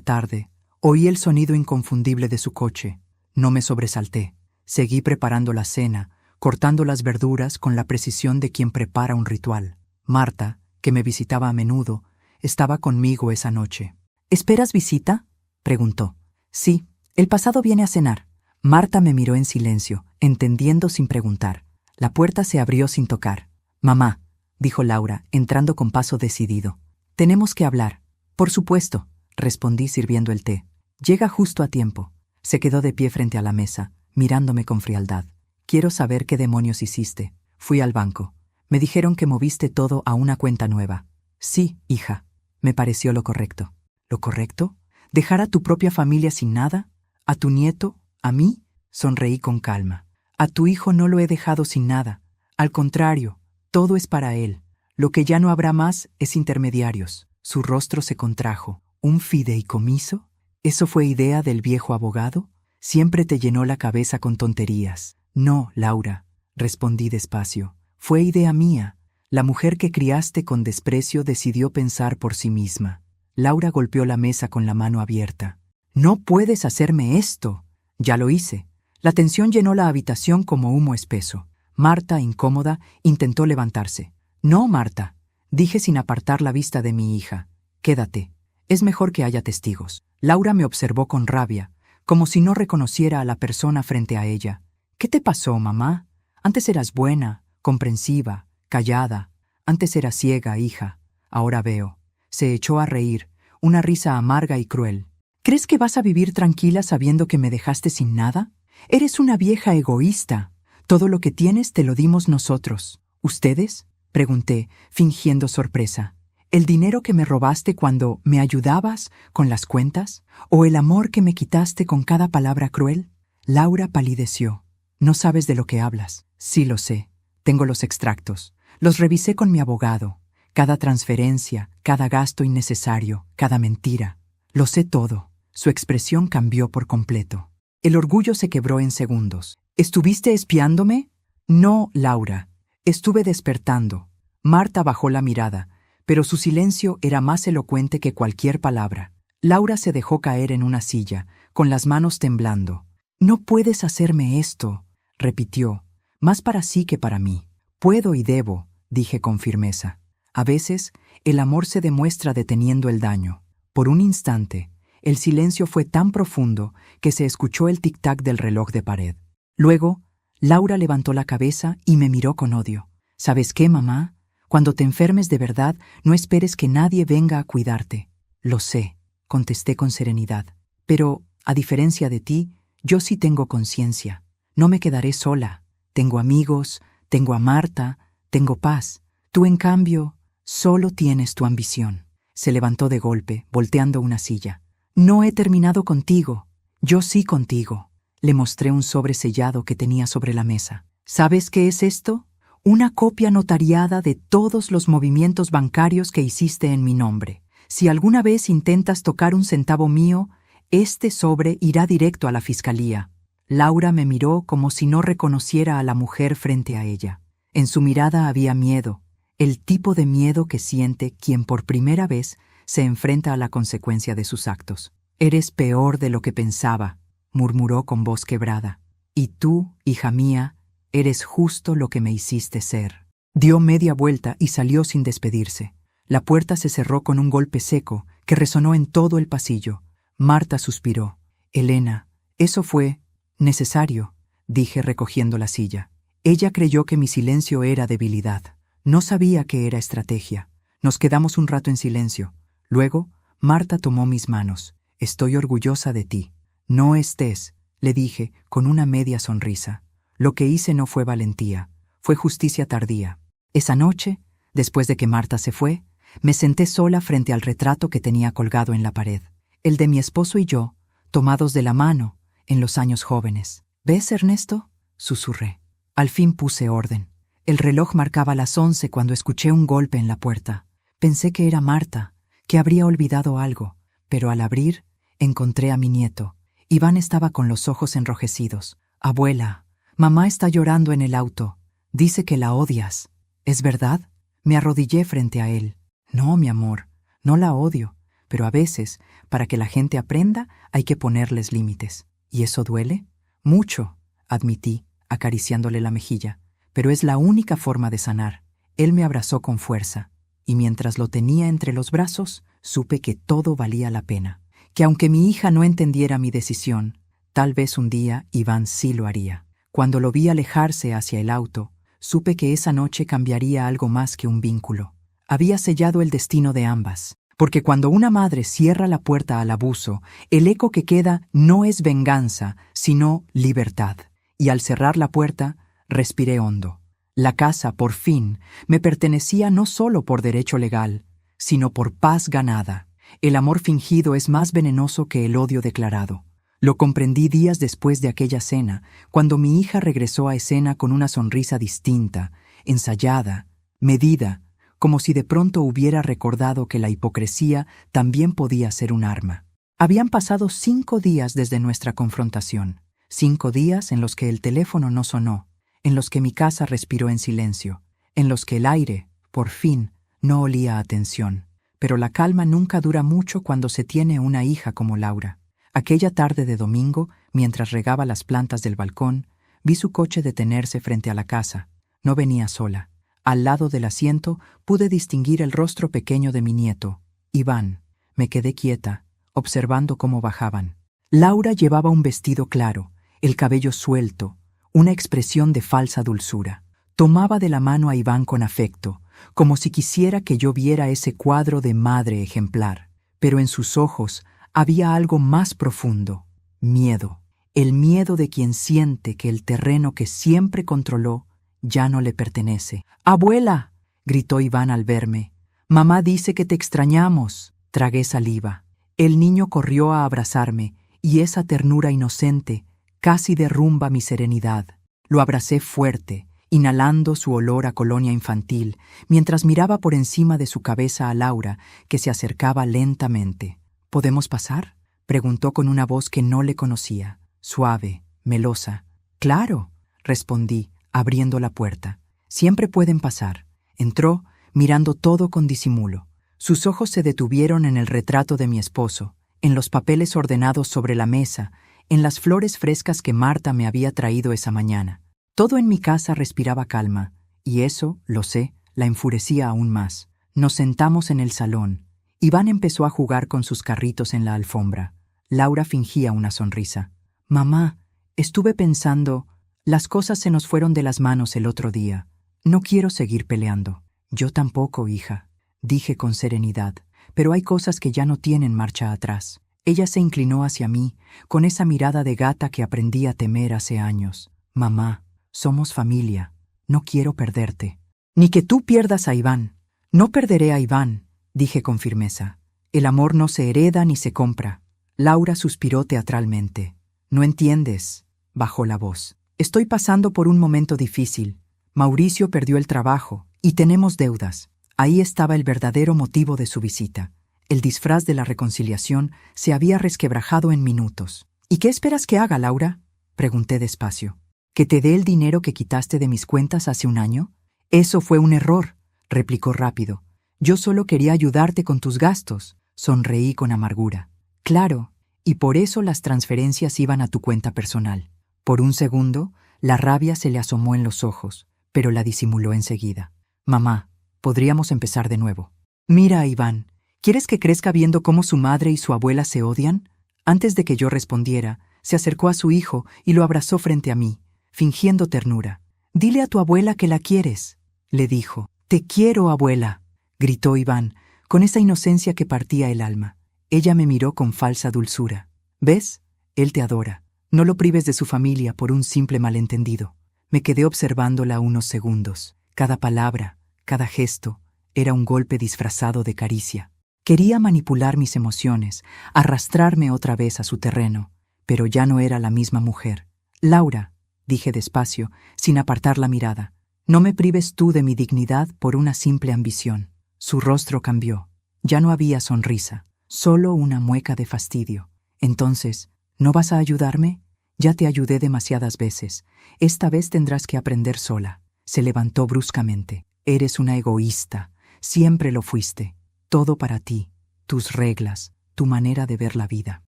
tarde, oí el sonido inconfundible de su coche. No me sobresalté. Seguí preparando la cena, cortando las verduras con la precisión de quien prepara un ritual. Marta, que me visitaba a menudo, estaba conmigo esa noche. ¿Esperas visita?, preguntó. Sí, el pasado viene a cenar. Marta me miró en silencio, entendiendo sin preguntar. La puerta se abrió sin tocar. Mamá, dijo Laura, entrando con paso decidido. Tenemos que hablar. Por supuesto, respondí sirviendo el té. Llega justo a tiempo. Se quedó de pie frente a la mesa, mirándome con frialdad. Quiero saber qué demonios hiciste. Fui al banco. Me dijeron que moviste todo a una cuenta nueva. Sí, hija. Me pareció lo correcto. ¿Lo correcto? ¿Dejar a tu propia familia sin nada? ¿A tu nieto? ¿A mí? Sonreí con calma. A tu hijo no lo he dejado sin nada. Al contrario, todo es para él. Lo que ya no habrá más es intermediarios. Su rostro se contrajo. ¿Un fideicomiso? ¿Eso fue idea del viejo abogado? Siempre te llenó la cabeza con tonterías. No, Laura, respondí despacio. Fue idea mía. La mujer que criaste con desprecio decidió pensar por sí misma. Laura golpeó la mesa con la mano abierta. No puedes hacerme esto. Ya lo hice. La tensión llenó la habitación como humo espeso. Marta, incómoda, intentó levantarse. No, Marta, dije sin apartar la vista de mi hija. Quédate. Es mejor que haya testigos. Laura me observó con rabia, como si no reconociera a la persona frente a ella. ¿Qué te pasó, mamá? Antes eras buena, comprensiva, callada. Antes eras ciega, hija. Ahora veo. Se echó a reír, una risa amarga y cruel. ¿Crees que vas a vivir tranquila sabiendo que me dejaste sin nada? Eres una vieja egoísta. Todo lo que tienes te lo dimos nosotros. ¿Ustedes?, pregunté, fingiendo sorpresa. ¿El dinero que me robaste cuando me ayudabas con las cuentas? ¿O el amor que me quitaste con cada palabra cruel? Laura palideció. No sabes de lo que hablas. Sí lo sé. Tengo los extractos. Los revisé con mi abogado. Cada transferencia, cada gasto innecesario, cada mentira. Lo sé todo. Su expresión cambió por completo. El orgullo se quebró en segundos. ¿Estuviste espiándome? No, Laura. Estuve despertando. Marta bajó la mirada, pero su silencio era más elocuente que cualquier palabra. Laura se dejó caer en una silla, con las manos temblando. No puedes hacerme esto, repitió, más para sí que para mí. Puedo y debo, dije con firmeza. A veces, el amor se demuestra deteniendo el daño. Por un instante, el silencio fue tan profundo que se escuchó el tic-tac del reloj de pared. Luego, Laura levantó la cabeza y me miró con odio. ¿Sabes qué, mamá? Cuando te enfermes de verdad, no esperes que nadie venga a cuidarte. Lo sé, contesté con serenidad. Pero, a diferencia de ti, yo sí tengo conciencia. No me quedaré sola. Tengo amigos, tengo a Marta, tengo paz. Tú, en cambio, solo tienes tu ambición. Se levantó de golpe, volteando una silla. No he terminado contigo. Yo sí contigo. Le mostré un sobre sellado que tenía sobre la mesa. ¿Sabes qué es esto? Una copia notariada de todos los movimientos bancarios que hiciste en mi nombre. Si alguna vez intentas tocar un centavo mío, este sobre irá directo a la fiscalía. Laura me miró como si no reconociera a la mujer frente a ella. En su mirada había miedo, el tipo de miedo que siente quien por primera vez se enfrenta a la consecuencia de sus actos. Eres peor de lo que pensaba, murmuró con voz quebrada. Y tú, hija mía, eres justo lo que me hiciste ser. Dio media vuelta y salió sin despedirse. La puerta se cerró con un golpe seco que resonó en todo el pasillo. Marta suspiró. Elena, eso fue necesario, dije recogiendo la silla. Ella creyó que mi silencio era debilidad. No sabía que era estrategia. Nos quedamos un rato en silencio. Luego, Marta tomó mis manos. Estoy orgullosa de ti. No estés, le dije con una media sonrisa. Lo que hice no fue valentía, fue justicia tardía. Esa noche, después de que Marta se fue, me senté sola frente al retrato que tenía colgado en la pared. El de mi esposo y yo, tomados de la mano, en los años jóvenes. ¿Ves, Ernesto?, susurré. Al fin puse orden. El reloj marcaba las 11 cuando escuché un golpe en la puerta. Pensé que era Marta, que habría olvidado algo, pero al abrir, encontré a mi nieto. Iván estaba con los ojos enrojecidos. Abuela, mamá está llorando en el auto. Dice que la odias. ¿Es verdad? Me arrodillé frente a él. No, mi amor, no la odio, pero a veces, para que la gente aprenda, hay que ponerles límites. ¿Y eso duele? Mucho, admití, acariciándole la mejilla, pero es la única forma de sanar. Él me abrazó con fuerza, y mientras lo tenía entre los brazos, supe que todo valía la pena, que aunque mi hija no entendiera mi decisión, tal vez un día Iván sí lo haría. Cuando lo vi alejarse hacia el auto, supe que esa noche cambiaría algo más que un vínculo. Había sellado el destino de ambas, porque cuando una madre cierra la puerta al abuso, el eco que queda no es venganza, sino libertad. Y al cerrar la puerta, respiré hondo. La casa, por fin, me pertenecía no solo por derecho legal, sino por paz ganada. El amor fingido es más venenoso que el odio declarado. Lo comprendí días después de aquella cena, cuando mi hija regresó a escena con una sonrisa distinta, ensayada, medida, como si de pronto hubiera recordado que la hipocresía también podía ser un arma. Habían pasado 5 días desde nuestra confrontación, 5 días en los que el teléfono no sonó, en los que mi casa respiró en silencio, en los que el aire, por fin, no olía a tensión. Pero la calma nunca dura mucho cuando se tiene una hija como Laura. Aquella tarde de domingo, mientras regaba las plantas del balcón, vi su coche detenerse frente a la casa. No venía sola. Al lado del asiento pude distinguir el rostro pequeño de mi nieto, Iván. Me quedé quieta, observando cómo bajaban. Laura llevaba un vestido claro, el cabello suelto, una expresión de falsa dulzura. Tomaba de la mano a Iván con afecto, como si quisiera que yo viera ese cuadro de madre ejemplar. Pero en sus ojos había algo más profundo: miedo. El miedo de quien siente que el terreno que siempre controló ya no le pertenece. ¡Abuela!, gritó Iván al verme. «Mamá dice que te extrañamos». Tragué saliva. El niño corrió a abrazarme, y esa ternura inocente casi derrumba mi serenidad. Lo abracé fuerte, inhalando su olor a colonia infantil, mientras miraba por encima de su cabeza a Laura, que se acercaba lentamente. «¿Podemos pasar?», preguntó con una voz que no le conocía, suave, melosa. «Claro», respondí, abriendo la puerta. «Siempre pueden pasar». Entró, mirando todo con disimulo. Sus ojos se detuvieron en el retrato de mi esposo, en los papeles ordenados sobre la mesa, en las flores frescas que Marta me había traído esa mañana. Todo en mi casa respiraba calma, y eso, lo sé, la enfurecía aún más. Nos sentamos en el salón. Iván empezó a jugar con sus carritos en la alfombra. Laura fingía una sonrisa. «Mamá, estuve pensando, las cosas se nos fueron de las manos el otro día. No quiero seguir peleando». «Yo tampoco, hija», dije con serenidad, «pero hay cosas que ya no tienen marcha atrás». Ella se inclinó hacia mí, con esa mirada de gata que aprendí a temer hace años. «Mamá, somos familia. No quiero perderte». «Ni que tú pierdas a Iván». «No perderé a Iván», dije con firmeza. «El amor no se hereda ni se compra». Laura suspiró teatralmente. «No entiendes», bajó la voz. «Estoy pasando por un momento difícil. Mauricio perdió el trabajo y tenemos deudas». Ahí estaba el verdadero motivo de su visita. El disfraz de la reconciliación se había resquebrajado en minutos. «¿Y qué esperas que haga, Laura?», pregunté despacio. «¿Que te dé el dinero que quitaste de mis cuentas hace un año?» «Eso fue un error», replicó rápido. «Yo solo quería ayudarte con tus gastos». Sonreí con amargura. «Claro, y por eso las transferencias iban a tu cuenta personal». Por un segundo, la rabia se le asomó en los ojos, pero la disimuló enseguida. «Mamá, podríamos empezar de nuevo». «Mira, Iván, ¿quieres que crezca viendo cómo su madre y su abuela se odian?». Antes de que yo respondiera, se acercó a su hijo y lo abrazó frente a mí, fingiendo ternura. «Dile a tu abuela que la quieres», le dijo. «Te quiero, abuela», gritó Iván, con esa inocencia que partía el alma. Ella me miró con falsa dulzura. «¿Ves? Él te adora. No lo prives de su familia por un simple malentendido». Me quedé observándola unos segundos. Cada palabra, cada gesto, era un golpe disfrazado de caricia. Quería manipular mis emociones, arrastrarme otra vez a su terreno, pero ya no era la misma mujer. «Laura», dije despacio, sin apartar la mirada, «no me prives tú de mi dignidad por una simple ambición». Su rostro cambió. Ya no había sonrisa, solo una mueca de fastidio. «Entonces, ¿no vas a ayudarme? Ya te ayudé demasiadas veces. Esta vez tendrás que aprender sola». Se levantó bruscamente. «Eres una egoísta. Siempre lo fuiste. Todo para ti, tus reglas, tu manera de ver la vida.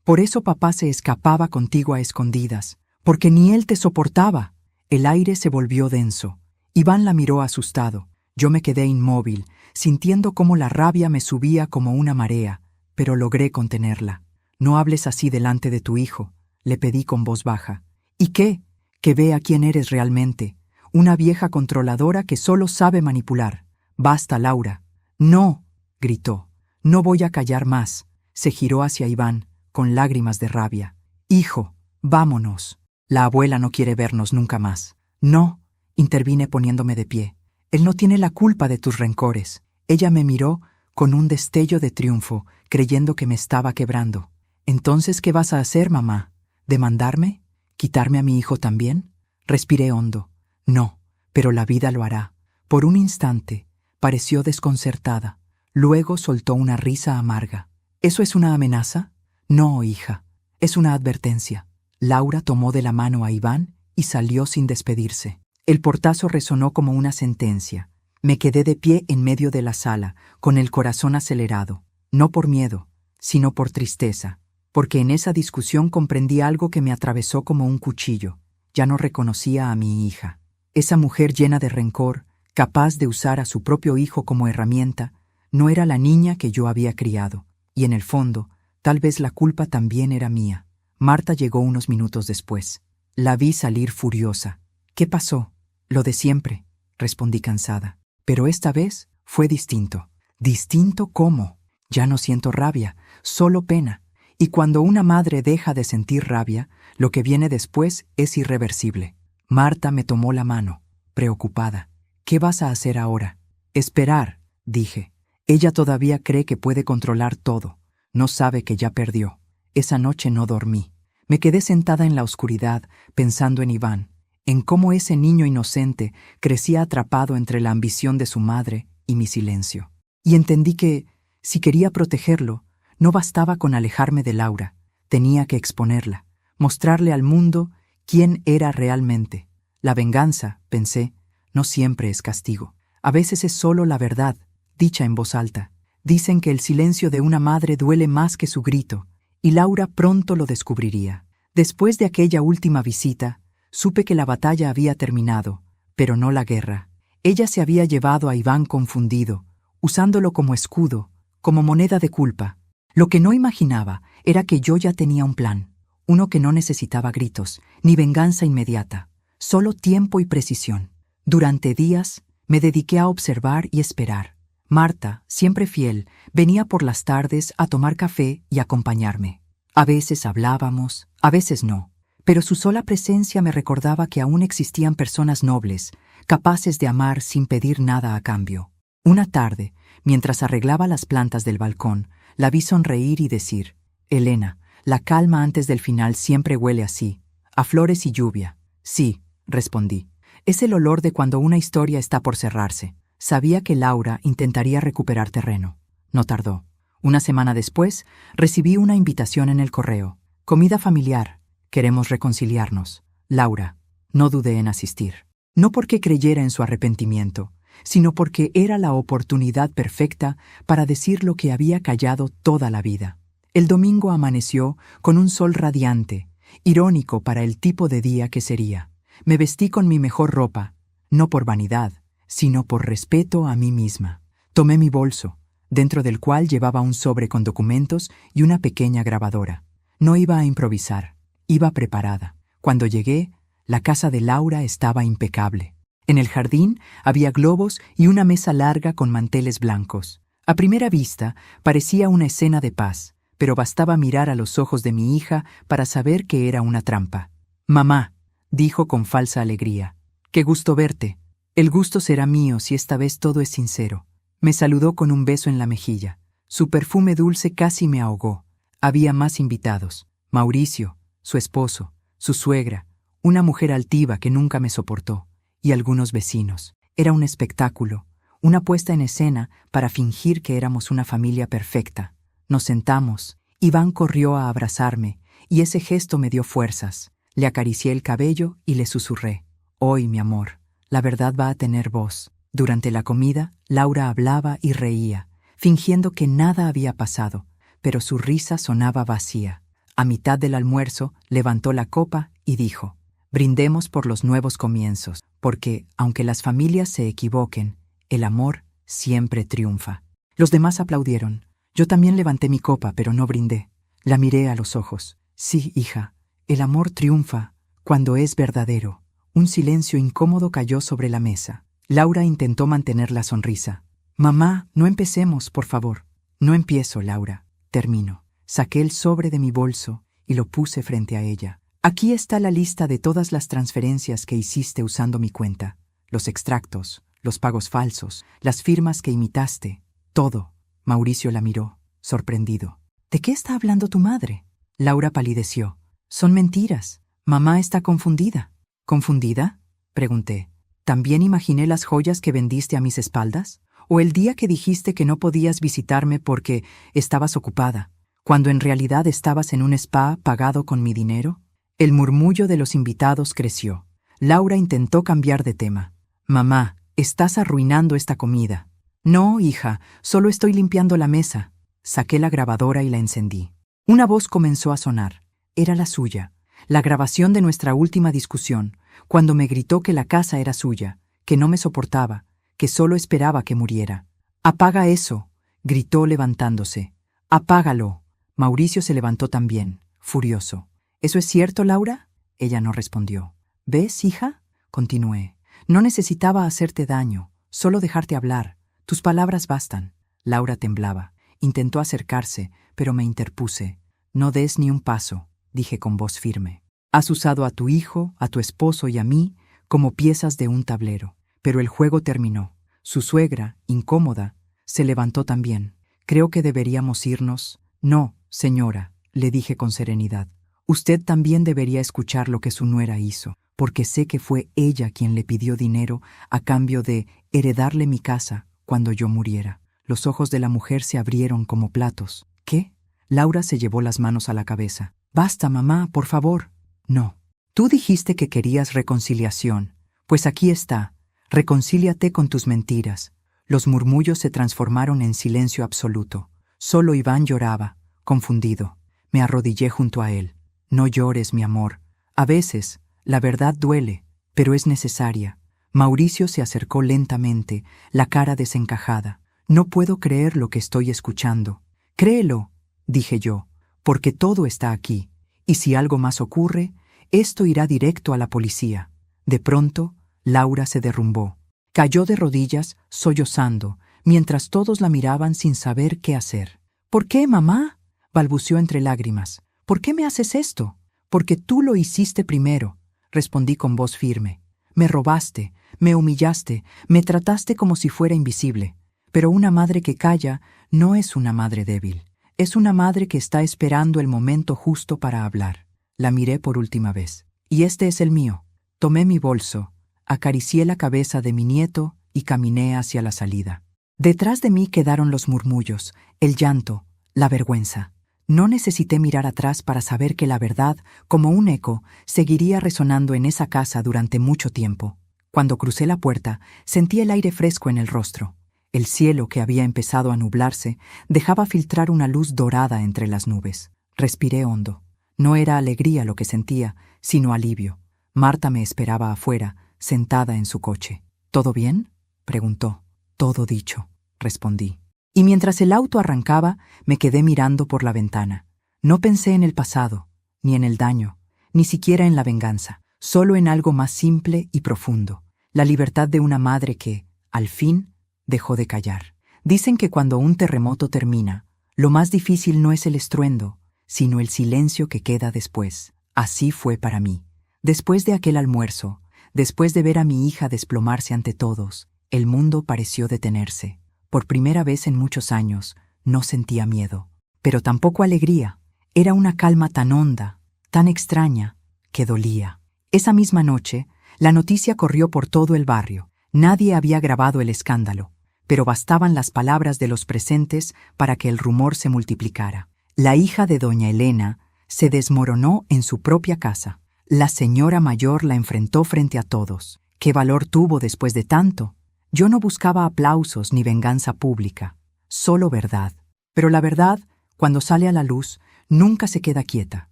Por eso papá se escapaba contigo a escondidas, porque ni él te soportaba». El aire se volvió denso. Iván la miró asustado. Yo me quedé inmóvil, sintiendo cómo la rabia me subía como una marea, pero logré contenerla. «No hables así delante de tu hijo», le pedí con voz baja. «¿Y qué? Que vea quién eres realmente. Una vieja controladora que solo sabe manipular. Basta, Laura». «No», gritó. «No voy a callar más». Se giró hacia Iván, con lágrimas de rabia. «Hijo, vámonos. La abuela no quiere vernos nunca más». «No», intervine poniéndome de pie. «Él no tiene la culpa de tus rencores». Ella me miró con un destello de triunfo, creyendo que me estaba quebrando. «¿Entonces qué vas a hacer, mamá? ¿Demandarme? ¿Quitarme a mi hijo también?» Respiré hondo. «No, pero la vida lo hará». Por un instante, pareció desconcertada. Luego soltó una risa amarga. «¿Eso es una amenaza?» «No, hija, es una advertencia». Laura tomó de la mano a Iván y salió sin despedirse. El portazo resonó como una sentencia. Me quedé de pie en medio de la sala, con el corazón acelerado, no por miedo, sino por tristeza, porque en esa discusión comprendí algo que me atravesó como un cuchillo. Ya no reconocía a mi hija. Esa mujer llena de rencor, capaz de usar a su propio hijo como herramienta, no era la niña que yo había criado, y en el fondo, tal vez la culpa también era mía. Marta llegó unos minutos después. La vi salir furiosa. «¿Qué pasó?» «Lo de siempre», respondí cansada. Pero esta vez fue distinto. ¿Distinto cómo? Ya no siento rabia, solo pena. Y cuando una madre deja de sentir rabia, lo que viene después es irreversible. Marta me tomó la mano, preocupada. «¿Qué vas a hacer ahora?» «Esperar», dije. «Ella todavía cree que puede controlar todo. No sabe que ya perdió». Esa noche no dormí. Me quedé sentada en la oscuridad, pensando en Iván, en cómo ese niño inocente crecía atrapado entre la ambición de su madre y mi silencio. Y entendí que, si quería protegerlo, no bastaba con alejarme de Laura. Tenía que exponerla, mostrarle al mundo quién era realmente. La venganza, pensé, no siempre es castigo. A veces es solo la verdad, dicha en voz alta. Dicen que el silencio de una madre duele más que su grito, y Laura pronto lo descubriría. Después de aquella última visita, supe que la batalla había terminado, pero no la guerra. Ella se había llevado a Iván confundido, usándolo como escudo, como moneda de culpa. Lo que no imaginaba era que yo ya tenía un plan, uno que no necesitaba gritos, ni venganza inmediata, solo tiempo y precisión. Durante días me dediqué a observar y esperar. Marta, siempre fiel, venía por las tardes a tomar café y acompañarme. A veces hablábamos, a veces no, pero su sola presencia me recordaba que aún existían personas nobles, capaces de amar sin pedir nada a cambio. Una tarde, mientras arreglaba las plantas del balcón, la vi sonreír y decir: «Elena, la calma antes del final siempre huele así, a flores y lluvia». «Sí», respondí. «Es el olor de cuando una historia está por cerrarse». Sabía que Laura intentaría recuperar terreno. No tardó. Una semana después, recibí una invitación en el correo. «Comida familiar. Queremos reconciliarnos. Laura». No dudé en asistir. No porque creyera en su arrepentimiento, sino porque era la oportunidad perfecta para decir lo que había callado toda la vida. El domingo amaneció con un sol radiante, irónico para el tipo de día que sería. Me vestí con mi mejor ropa, no por vanidad, sino por respeto a mí misma. Tomé mi bolso, dentro del cual llevaba un sobre con documentos y una pequeña grabadora. No iba a improvisar, iba preparada. Cuando llegué, la casa de Laura estaba impecable. En el jardín había globos y una mesa larga con manteles blancos. A primera vista parecía una escena de paz, pero bastaba mirar a los ojos de mi hija para saber que era una trampa. «Mamá», dijo con falsa alegría, «qué gusto verte». «El gusto será mío si esta vez todo es sincero». Me saludó con un beso en la mejilla. Su perfume dulce casi me ahogó. Había más invitados: Mauricio, su esposo, su suegra, una mujer altiva que nunca me soportó, y algunos vecinos. Era un espectáculo, una puesta en escena para fingir que éramos una familia perfecta. Nos sentamos. Iván corrió a abrazarme, y ese gesto me dio fuerzas. Le acaricié el cabello y le susurré: «Hoy, mi amor, la verdad va a tener voz». Durante la comida, Laura hablaba y reía, fingiendo que nada había pasado, pero su risa sonaba vacía. A mitad del almuerzo, levantó la copa y dijo: Brindemos por los nuevos comienzos, porque, aunque las familias se equivoquen, el amor siempre triunfa. Los demás aplaudieron. Yo también levanté mi copa, pero no brindé. La miré a los ojos. Sí, hija, el amor triunfa cuando es verdadero. Un silencio incómodo cayó sobre la mesa. Laura intentó mantener la sonrisa. Mamá, no empecemos, por favor. No empiezo, Laura. Termino. Saqué el sobre de mi bolso y lo puse frente a ella. Aquí está la lista de todas las transferencias que hiciste usando mi cuenta. Los extractos, los pagos falsos, las firmas que imitaste. Todo. Mauricio la miró, sorprendido. ¿De qué está hablando tu madre? Laura palideció. Son mentiras. Mamá está confundida. ¿Confundida? Pregunté. ¿También imaginé las joyas que vendiste a mis espaldas? ¿O el día que dijiste que no podías visitarme porque estabas ocupada, cuando en realidad estabas en un spa pagado con mi dinero? El murmullo de los invitados creció. Laura intentó cambiar de tema. Mamá, estás arruinando esta comida. No, hija, solo estoy limpiando la mesa. Saqué la grabadora y la encendí. Una voz comenzó a sonar. Era la suya. La grabación de nuestra última discusión, cuando me gritó que la casa era suya, que no me soportaba, que solo esperaba que muriera. «Apaga eso», gritó levantándose. «Apágalo». Mauricio se levantó también, furioso. «¿Eso es cierto, Laura?» Ella no respondió. «¿Ves, hija?», continué. «No necesitaba hacerte daño, solo dejarte hablar. Tus palabras bastan». Laura temblaba. Intentó acercarse, pero me interpuse. «No des ni un paso», dije con voz firme. «Has usado a tu hijo, a tu esposo y a mí como piezas de un tablero». Pero el juego terminó. Su suegra, incómoda, se levantó también. «Creo que deberíamos irnos». «No, señora», le dije con serenidad. «Usted también debería escuchar lo que su nuera hizo, porque sé que fue ella quien le pidió dinero a cambio de heredarle mi casa cuando yo muriera». Los ojos de la mujer se abrieron como platos. «¿Qué?». Laura se llevó las manos a la cabeza. «Basta, mamá, por favor». «No. Tú dijiste que querías reconciliación. Pues aquí está. Reconcíliate con tus mentiras». Los murmullos se transformaron en silencio absoluto. Solo Iván lloraba, confundido. Me arrodillé junto a él. «No llores, mi amor. A veces, la verdad duele, pero es necesaria». Mauricio se acercó lentamente, la cara desencajada. «No puedo creer lo que estoy escuchando». «Créelo», dije yo, «porque todo está aquí. Y si algo más ocurre, esto irá directo a la policía». De pronto, Laura se derrumbó. Cayó de rodillas, sollozando, mientras todos la miraban sin saber qué hacer. «¿Por qué, mamá?», balbuceó entre lágrimas. «¿Por qué me haces esto?». «Porque tú lo hiciste primero», respondí con voz firme. «Me robaste, me humillaste, me trataste como si fuera invisible. Pero una madre que calla no es una madre débil. Es una madre que está esperando el momento justo para hablar». La miré por última vez. «Y este es el mío». Tomé mi bolso, acaricié la cabeza de mi nieto y caminé hacia la salida. Detrás de mí quedaron los murmullos, el llanto, la vergüenza. No necesité mirar atrás para saber que la verdad, como un eco, seguiría resonando en esa casa durante mucho tiempo. Cuando crucé la puerta, sentí el aire fresco en el rostro. El cielo, que había empezado a nublarse, dejaba filtrar una luz dorada entre las nubes. Respiré hondo. No era alegría lo que sentía, sino alivio. Marta me esperaba afuera, sentada en su coche. «¿Todo bien?», preguntó. «Todo dicho», respondí. Y mientras el auto arrancaba, me quedé mirando por la ventana. No pensé en el pasado, ni en el daño, ni siquiera en la venganza, solo en algo más simple y profundo, la libertad de una madre que, al fin, dejó de callar. Dicen que cuando un terremoto termina, lo más difícil no es el estruendo, sino el silencio que queda después. Así fue para mí. Después de aquel almuerzo, después de ver a mi hija desplomarse ante todos, el mundo pareció detenerse. Por primera vez en muchos años, no sentía miedo, pero tampoco alegría. Era una calma tan honda, tan extraña, que dolía. Esa misma noche, la noticia corrió por todo el barrio. Nadie había grabado el escándalo, pero bastaban las palabras de los presentes para que el rumor se multiplicara. La hija de doña Elena se desmoronó en su propia casa. La señora mayor la enfrentó frente a todos. ¿Qué valor tuvo después de tanto? Yo no buscaba aplausos ni venganza pública, solo verdad. Pero la verdad, cuando sale a la luz, nunca se queda quieta.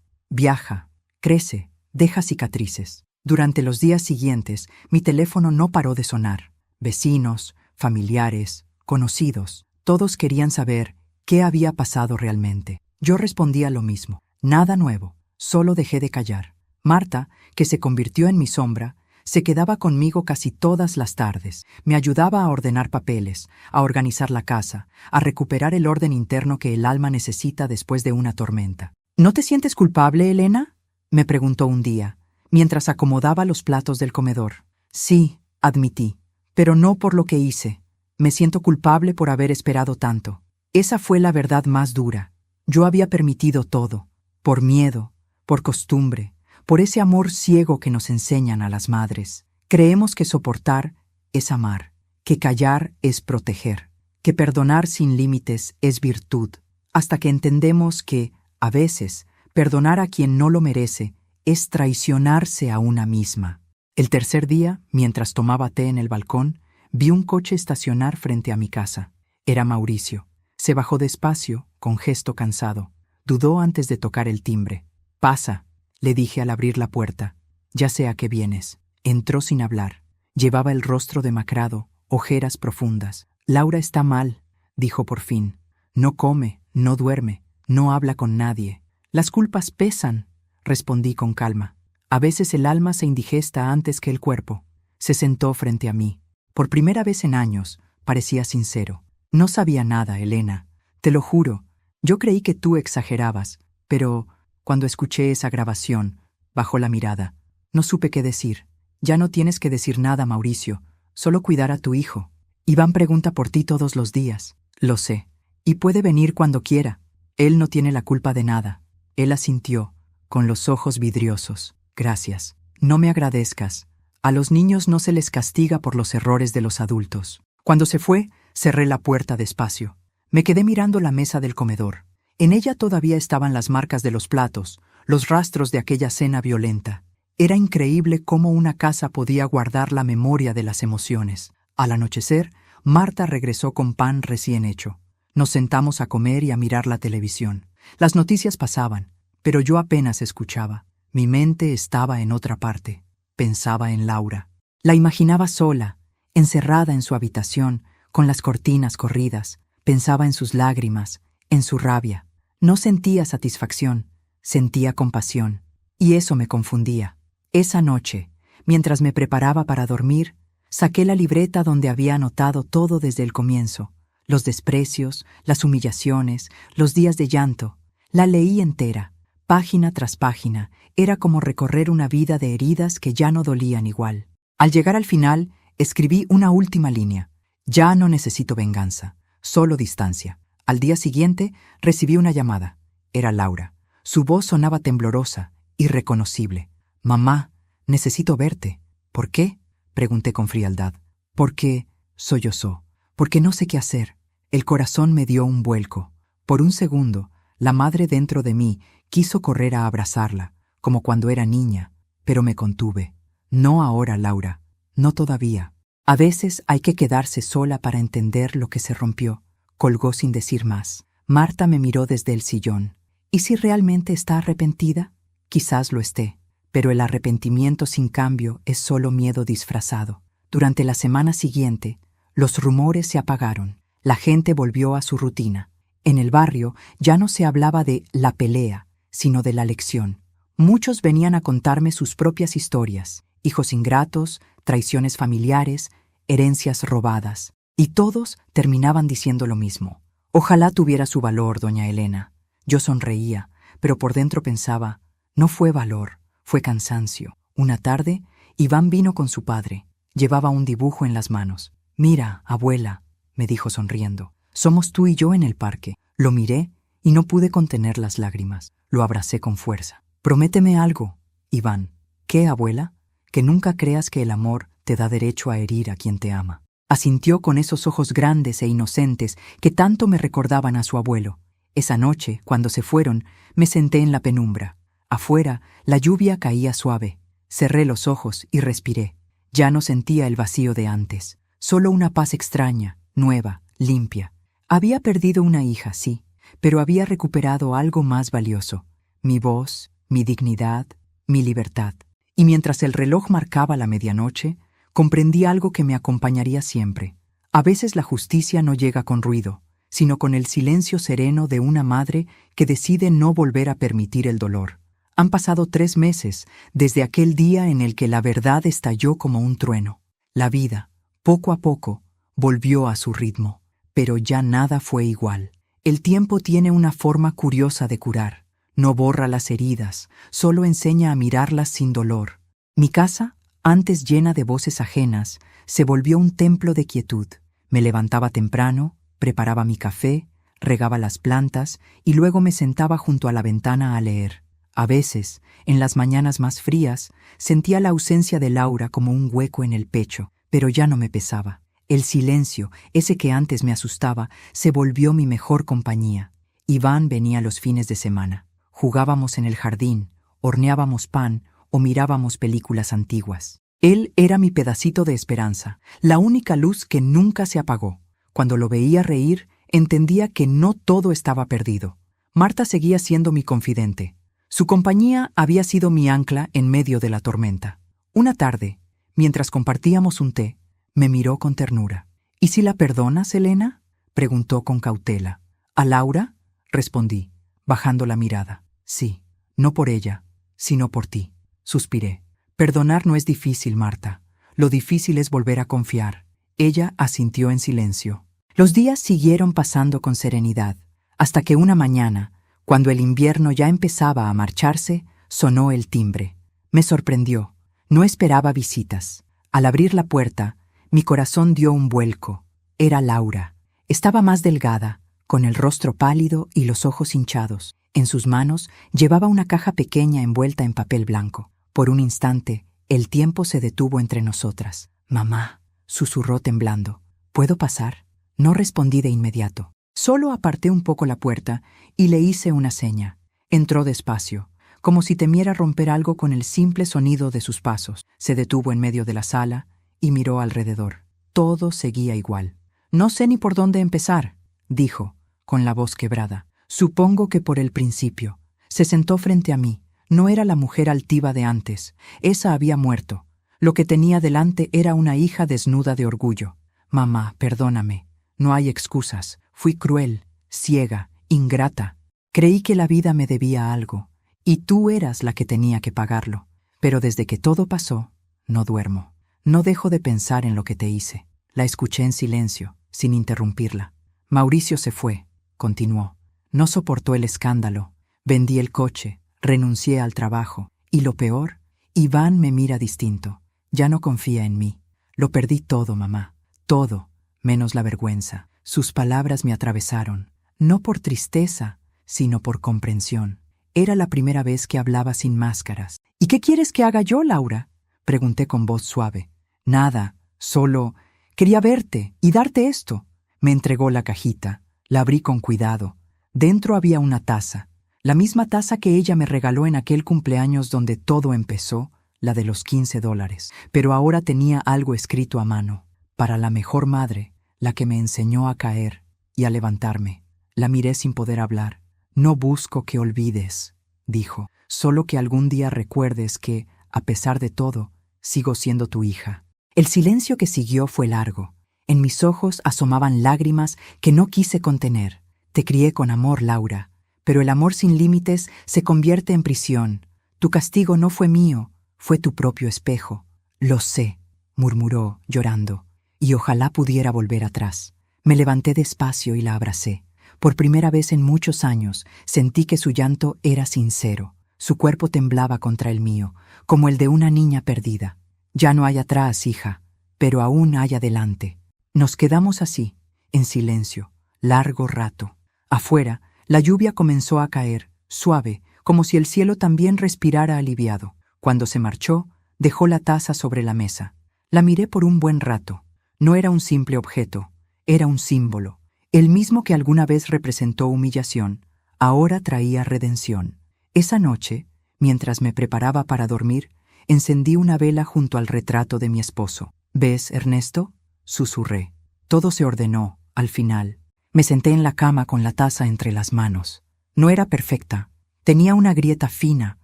Viaja, crece, deja cicatrices. Durante los días siguientes, mi teléfono no paró de sonar. Vecinos, familiares, conocidos, todos querían saber qué había pasado realmente. Yo respondía lo mismo. Nada nuevo, solo dejé de callar. Marta, que se convirtió en mi sombra, se quedaba conmigo casi todas las tardes. Me ayudaba a ordenar papeles, a organizar la casa, a recuperar el orden interno que el alma necesita después de una tormenta. ¿No te sientes culpable, Elena?, me preguntó un día, mientras acomodaba los platos del comedor. Sí, admití, pero no por lo que hice. Me siento culpable por haber esperado tanto. Esa fue la verdad más dura. Yo había permitido todo, por miedo, por costumbre, por ese amor ciego que nos enseñan a las madres. Creemos que soportar es amar, que callar es proteger, que perdonar sin límites es virtud, hasta que entendemos que, a veces, perdonar a quien no lo merece es traicionarse a una misma. El tercer día, mientras tomaba té en el balcón, vi un coche estacionar frente a mi casa. Era Mauricio. Se bajó despacio, con gesto cansado. Dudó antes de tocar el timbre. «Pasa», le dije al abrir la puerta. «Ya sé a qué vienes». Entró sin hablar. Llevaba el rostro demacrado, ojeras profundas. «Laura está mal», dijo por fin. «No come, no duerme, no habla con nadie». «Las culpas pesan», respondí con calma. «A veces el alma se indigesta antes que el cuerpo». Se sentó frente a mí. Por primera vez en años, parecía sincero. «No sabía nada, Elena. Te lo juro. Yo creí que tú exagerabas, pero cuando escuché esa grabación, bajó la mirada. No supe qué decir. Ya no tienes que decir nada, Mauricio. Solo cuidar a tu hijo. Iván pregunta por ti todos los días». «Lo sé. Y puede venir cuando quiera. Él no tiene la culpa de nada». Él asintió, con los ojos vidriosos. «Gracias. No me agradezcas. A los niños no se les castiga por los errores de los adultos». Cuando se fue, cerré la puerta despacio. Me quedé mirando la mesa del comedor. En ella todavía estaban las marcas de los platos, los rastros de aquella cena violenta. Era increíble cómo una casa podía guardar la memoria de las emociones. Al anochecer, Marta regresó con pan recién hecho. Nos sentamos a comer y a mirar la televisión. Las noticias pasaban, pero yo apenas escuchaba. Mi mente estaba en otra parte. Pensaba en Laura. La imaginaba sola, encerrada en su habitación, con las cortinas corridas. Pensaba en sus lágrimas, en su rabia. No sentía satisfacción, sentía compasión. Y eso me confundía. Esa noche, mientras me preparaba para dormir, saqué la libreta donde había anotado todo desde el comienzo. Los desprecios, las humillaciones, los días de llanto. La leí entera, página tras página. Era como recorrer una vida de heridas que ya no dolían igual. Al llegar al final, escribí una última línea. Ya no necesito venganza, solo distancia. Al día siguiente, recibí una llamada. Era Laura. Su voz sonaba temblorosa, irreconocible. «Mamá, necesito verte». «¿Por qué?», pregunté con frialdad. «Porque», sollozó, «porque no sé qué hacer». El corazón me dio un vuelco. Por un segundo, la madre dentro de mí quiso correr a abrazarla, como cuando era niña, pero me contuve. «No ahora, Laura, no todavía. A veces hay que quedarse sola para entender lo que se rompió». Colgó sin decir más. Marta me miró desde el sillón. ¿Y si realmente está arrepentida? Quizás lo esté, pero el arrepentimiento sin cambio es solo miedo disfrazado. Durante la semana siguiente, los rumores se apagaron. La gente volvió a su rutina. En el barrio ya no se hablaba de la pelea, sino de la lección. Muchos venían a contarme sus propias historias, hijos ingratos, traiciones familiares, herencias robadas. Y todos terminaban diciendo lo mismo. «Ojalá tuviera su valor, doña Elena». Yo sonreía, pero por dentro pensaba, no fue valor, fue cansancio. Una tarde, Iván vino con su padre. Llevaba un dibujo en las manos. «Mira, abuela», me dijo sonriendo, «somos tú y yo en el parque». Lo miré y no pude contener las lágrimas. Lo abracé con fuerza. «Prométeme algo, Iván». «¿Qué, abuela?» «Que nunca creas que el amor te da derecho a herir a quien te ama». Asintió con esos ojos grandes e inocentes que tanto me recordaban a su abuelo. Esa noche, cuando se fueron, me senté en la penumbra. Afuera, la lluvia caía suave. Cerré los ojos y respiré. Ya no sentía el vacío de antes, solo una paz extraña, nueva, limpia. Había perdido una hija, sí, pero había recuperado algo más valioso: mi voz, mi dignidad, mi libertad. Y mientras el reloj marcaba la medianoche, comprendí algo que me acompañaría siempre. A veces la justicia no llega con ruido, sino con el silencio sereno de una madre que decide no volver a permitir el dolor. Han pasado 3 meses desde aquel día en el que la verdad estalló como un trueno. La vida, poco a poco, volvió a su ritmo, pero ya nada fue igual. El tiempo tiene una forma curiosa de curar. No borra las heridas, solo enseña a mirarlas sin dolor. Mi casa, antes llena de voces ajenas, se volvió un templo de quietud. Me levantaba temprano, preparaba mi café, regaba las plantas y luego me sentaba junto a la ventana a leer. A veces, en las mañanas más frías, sentía la ausencia de Laura como un hueco en el pecho, pero ya no me pesaba. El silencio, ese que antes me asustaba, se volvió mi mejor compañía. Iván venía los fines de semana. Jugábamos en el jardín, horneábamos pan o mirábamos películas antiguas. Él era mi pedacito de esperanza, la única luz que nunca se apagó. Cuando lo veía reír, entendía que no todo estaba perdido. Marta seguía siendo mi confidente. Su compañía había sido mi ancla en medio de la tormenta. Una tarde, mientras compartíamos un té, me miró con ternura. «¿Y si la perdonas, Elena?», preguntó con cautela. «¿A Laura?», respondí, bajando la mirada. «Sí, no por ella, sino por ti», suspiré. «Perdonar no es difícil, Marta. Lo difícil es volver a confiar». Ella asintió en silencio. Los días siguieron pasando con serenidad, hasta que una mañana, cuando el invierno ya empezaba a marcharse, sonó el timbre. Me sorprendió. No esperaba visitas. Al abrir la puerta, mi corazón dio un vuelco. Era Laura. Estaba más delgada, con el rostro pálido y los ojos hinchados. En sus manos llevaba una caja pequeña envuelta en papel blanco. Por un instante, el tiempo se detuvo entre nosotras. «Mamá», susurró temblando. «¿Puedo pasar?». No respondí de inmediato. Solo aparté un poco la puerta y le hice una seña. Entró despacio, como si temiera romper algo con el simple sonido de sus pasos. Se detuvo en medio de la sala y miró alrededor. Todo seguía igual. «No sé ni por dónde empezar», dijo, con la voz quebrada. «Supongo que por el principio». Se sentó frente a mí. No era la mujer altiva de antes. Esa había muerto. Lo que tenía delante era una hija desnuda de orgullo. «Mamá, perdóname. No hay excusas. Fui cruel, ciega, ingrata. Creí que la vida me debía algo, y tú eras la que tenía que pagarlo. Pero desde que todo pasó, no duermo. No dejo de pensar en lo que te hice». La escuché en silencio, sin interrumpirla. «Mauricio se fue», continuó. «No soportó el escándalo. Vendí el coche, renuncié al trabajo. Y lo peor, Iván me mira distinto. Ya no confía en mí. Lo perdí todo, mamá. Todo, menos la vergüenza». Sus palabras me atravesaron, no por tristeza, sino por comprensión. Era la primera vez que hablaba sin máscaras. «¿Y qué quieres que haga yo, Laura?», pregunté con voz suave. «Nada, solo quería verte y darte esto». Me entregó la cajita, la abrí con cuidado. Dentro había una taza, la misma taza que ella me regaló en aquel cumpleaños donde todo empezó, la de los $15. Pero ahora tenía algo escrito a mano: «Para la mejor madre, la que me enseñó a caer y a levantarme». La miré sin poder hablar. «No busco que olvides», dijo, «solo que algún día recuerdes que, a pesar de todo, sigo siendo tu hija». El silencio que siguió fue largo. En mis ojos asomaban lágrimas que no quise contener. «Te crié con amor, Laura, pero el amor sin límites se convierte en prisión. Tu castigo no fue mío, fue tu propio espejo». «Lo sé», murmuró, llorando, «y ojalá pudiera volver atrás». Me levanté despacio y la abracé. Por primera vez en muchos años sentí que su llanto era sincero. Su cuerpo temblaba contra el mío, como el de una niña perdida. «Ya no hay atrás, hija, pero aún hay adelante». Nos quedamos así, en silencio, largo rato. Afuera, la lluvia comenzó a caer, suave, como si el cielo también respirara aliviado. Cuando se marchó, dejó la taza sobre la mesa. La miré por un buen rato. No era un simple objeto, era un símbolo. El mismo que alguna vez representó humillación, ahora traía redención. Esa noche, mientras me preparaba para dormir, encendí una vela junto al retrato de mi esposo. «¿Ves, Ernesto?», susurré. Todo se ordenó, al final. Me senté en la cama con la taza entre las manos. No era perfecta. Tenía una grieta fina,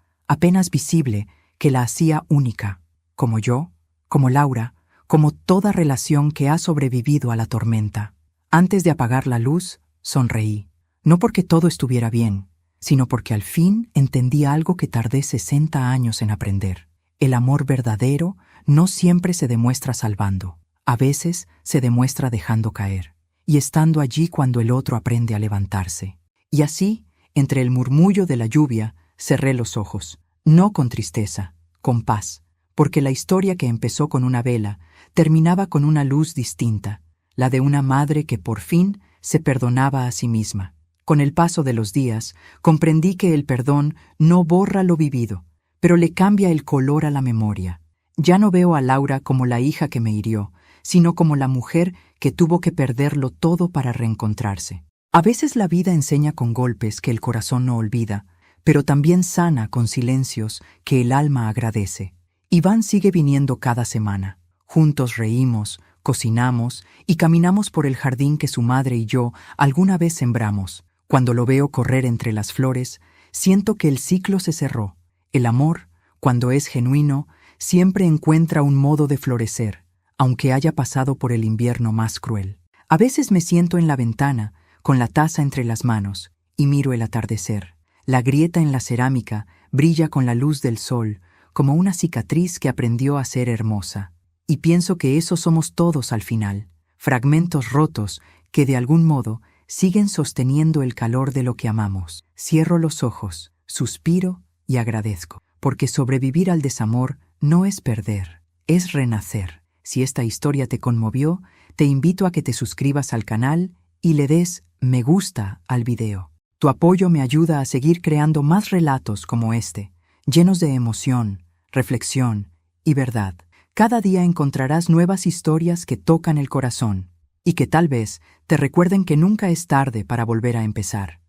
apenas visible, que la hacía única, como yo, como Laura, como toda relación que ha sobrevivido a la tormenta. Antes de apagar la luz, sonreí, no porque todo estuviera bien, sino porque al fin entendí algo que tardé 60 años en aprender. El amor verdadero no siempre se demuestra salvando, a veces se demuestra dejando caer, y estando allí cuando el otro aprende a levantarse. Y así, entre el murmullo de la lluvia, cerré los ojos, no con tristeza, con paz, porque la historia que empezó con una vela terminaba con una luz distinta, la de una madre que por fin se perdonaba a sí misma. Con el paso de los días, comprendí que el perdón no borra lo vivido, pero le cambia el color a la memoria. Ya no veo a Laura como la hija que me hirió, sino como la mujer que tuvo que perderlo todo para reencontrarse. A veces la vida enseña con golpes que el corazón no olvida, pero también sana con silencios que el alma agradece. Iván sigue viniendo cada semana. Juntos reímos, cocinamos y caminamos por el jardín que su madre y yo alguna vez sembramos. Cuando lo veo correr entre las flores, siento que el ciclo se cerró. El amor, cuando es genuino, siempre encuentra un modo de florecer, aunque haya pasado por el invierno más cruel. A veces me siento en la ventana, con la taza entre las manos, y miro el atardecer. La grieta en la cerámica brilla con la luz del sol, como una cicatriz que aprendió a ser hermosa. Y pienso que eso somos todos al final, fragmentos rotos que de algún modo siguen sosteniendo el calor de lo que amamos. Cierro los ojos, suspiro y agradezco, porque sobrevivir al desamor no es perder, es renacer. Si esta historia te conmovió, te invito a que te suscribas al canal y le des me gusta al video. Tu apoyo me ayuda a seguir creando más relatos como este, llenos de emoción, reflexión y verdad. Cada día encontrarás nuevas historias que tocan el corazón y que tal vez te recuerden que nunca es tarde para volver a empezar.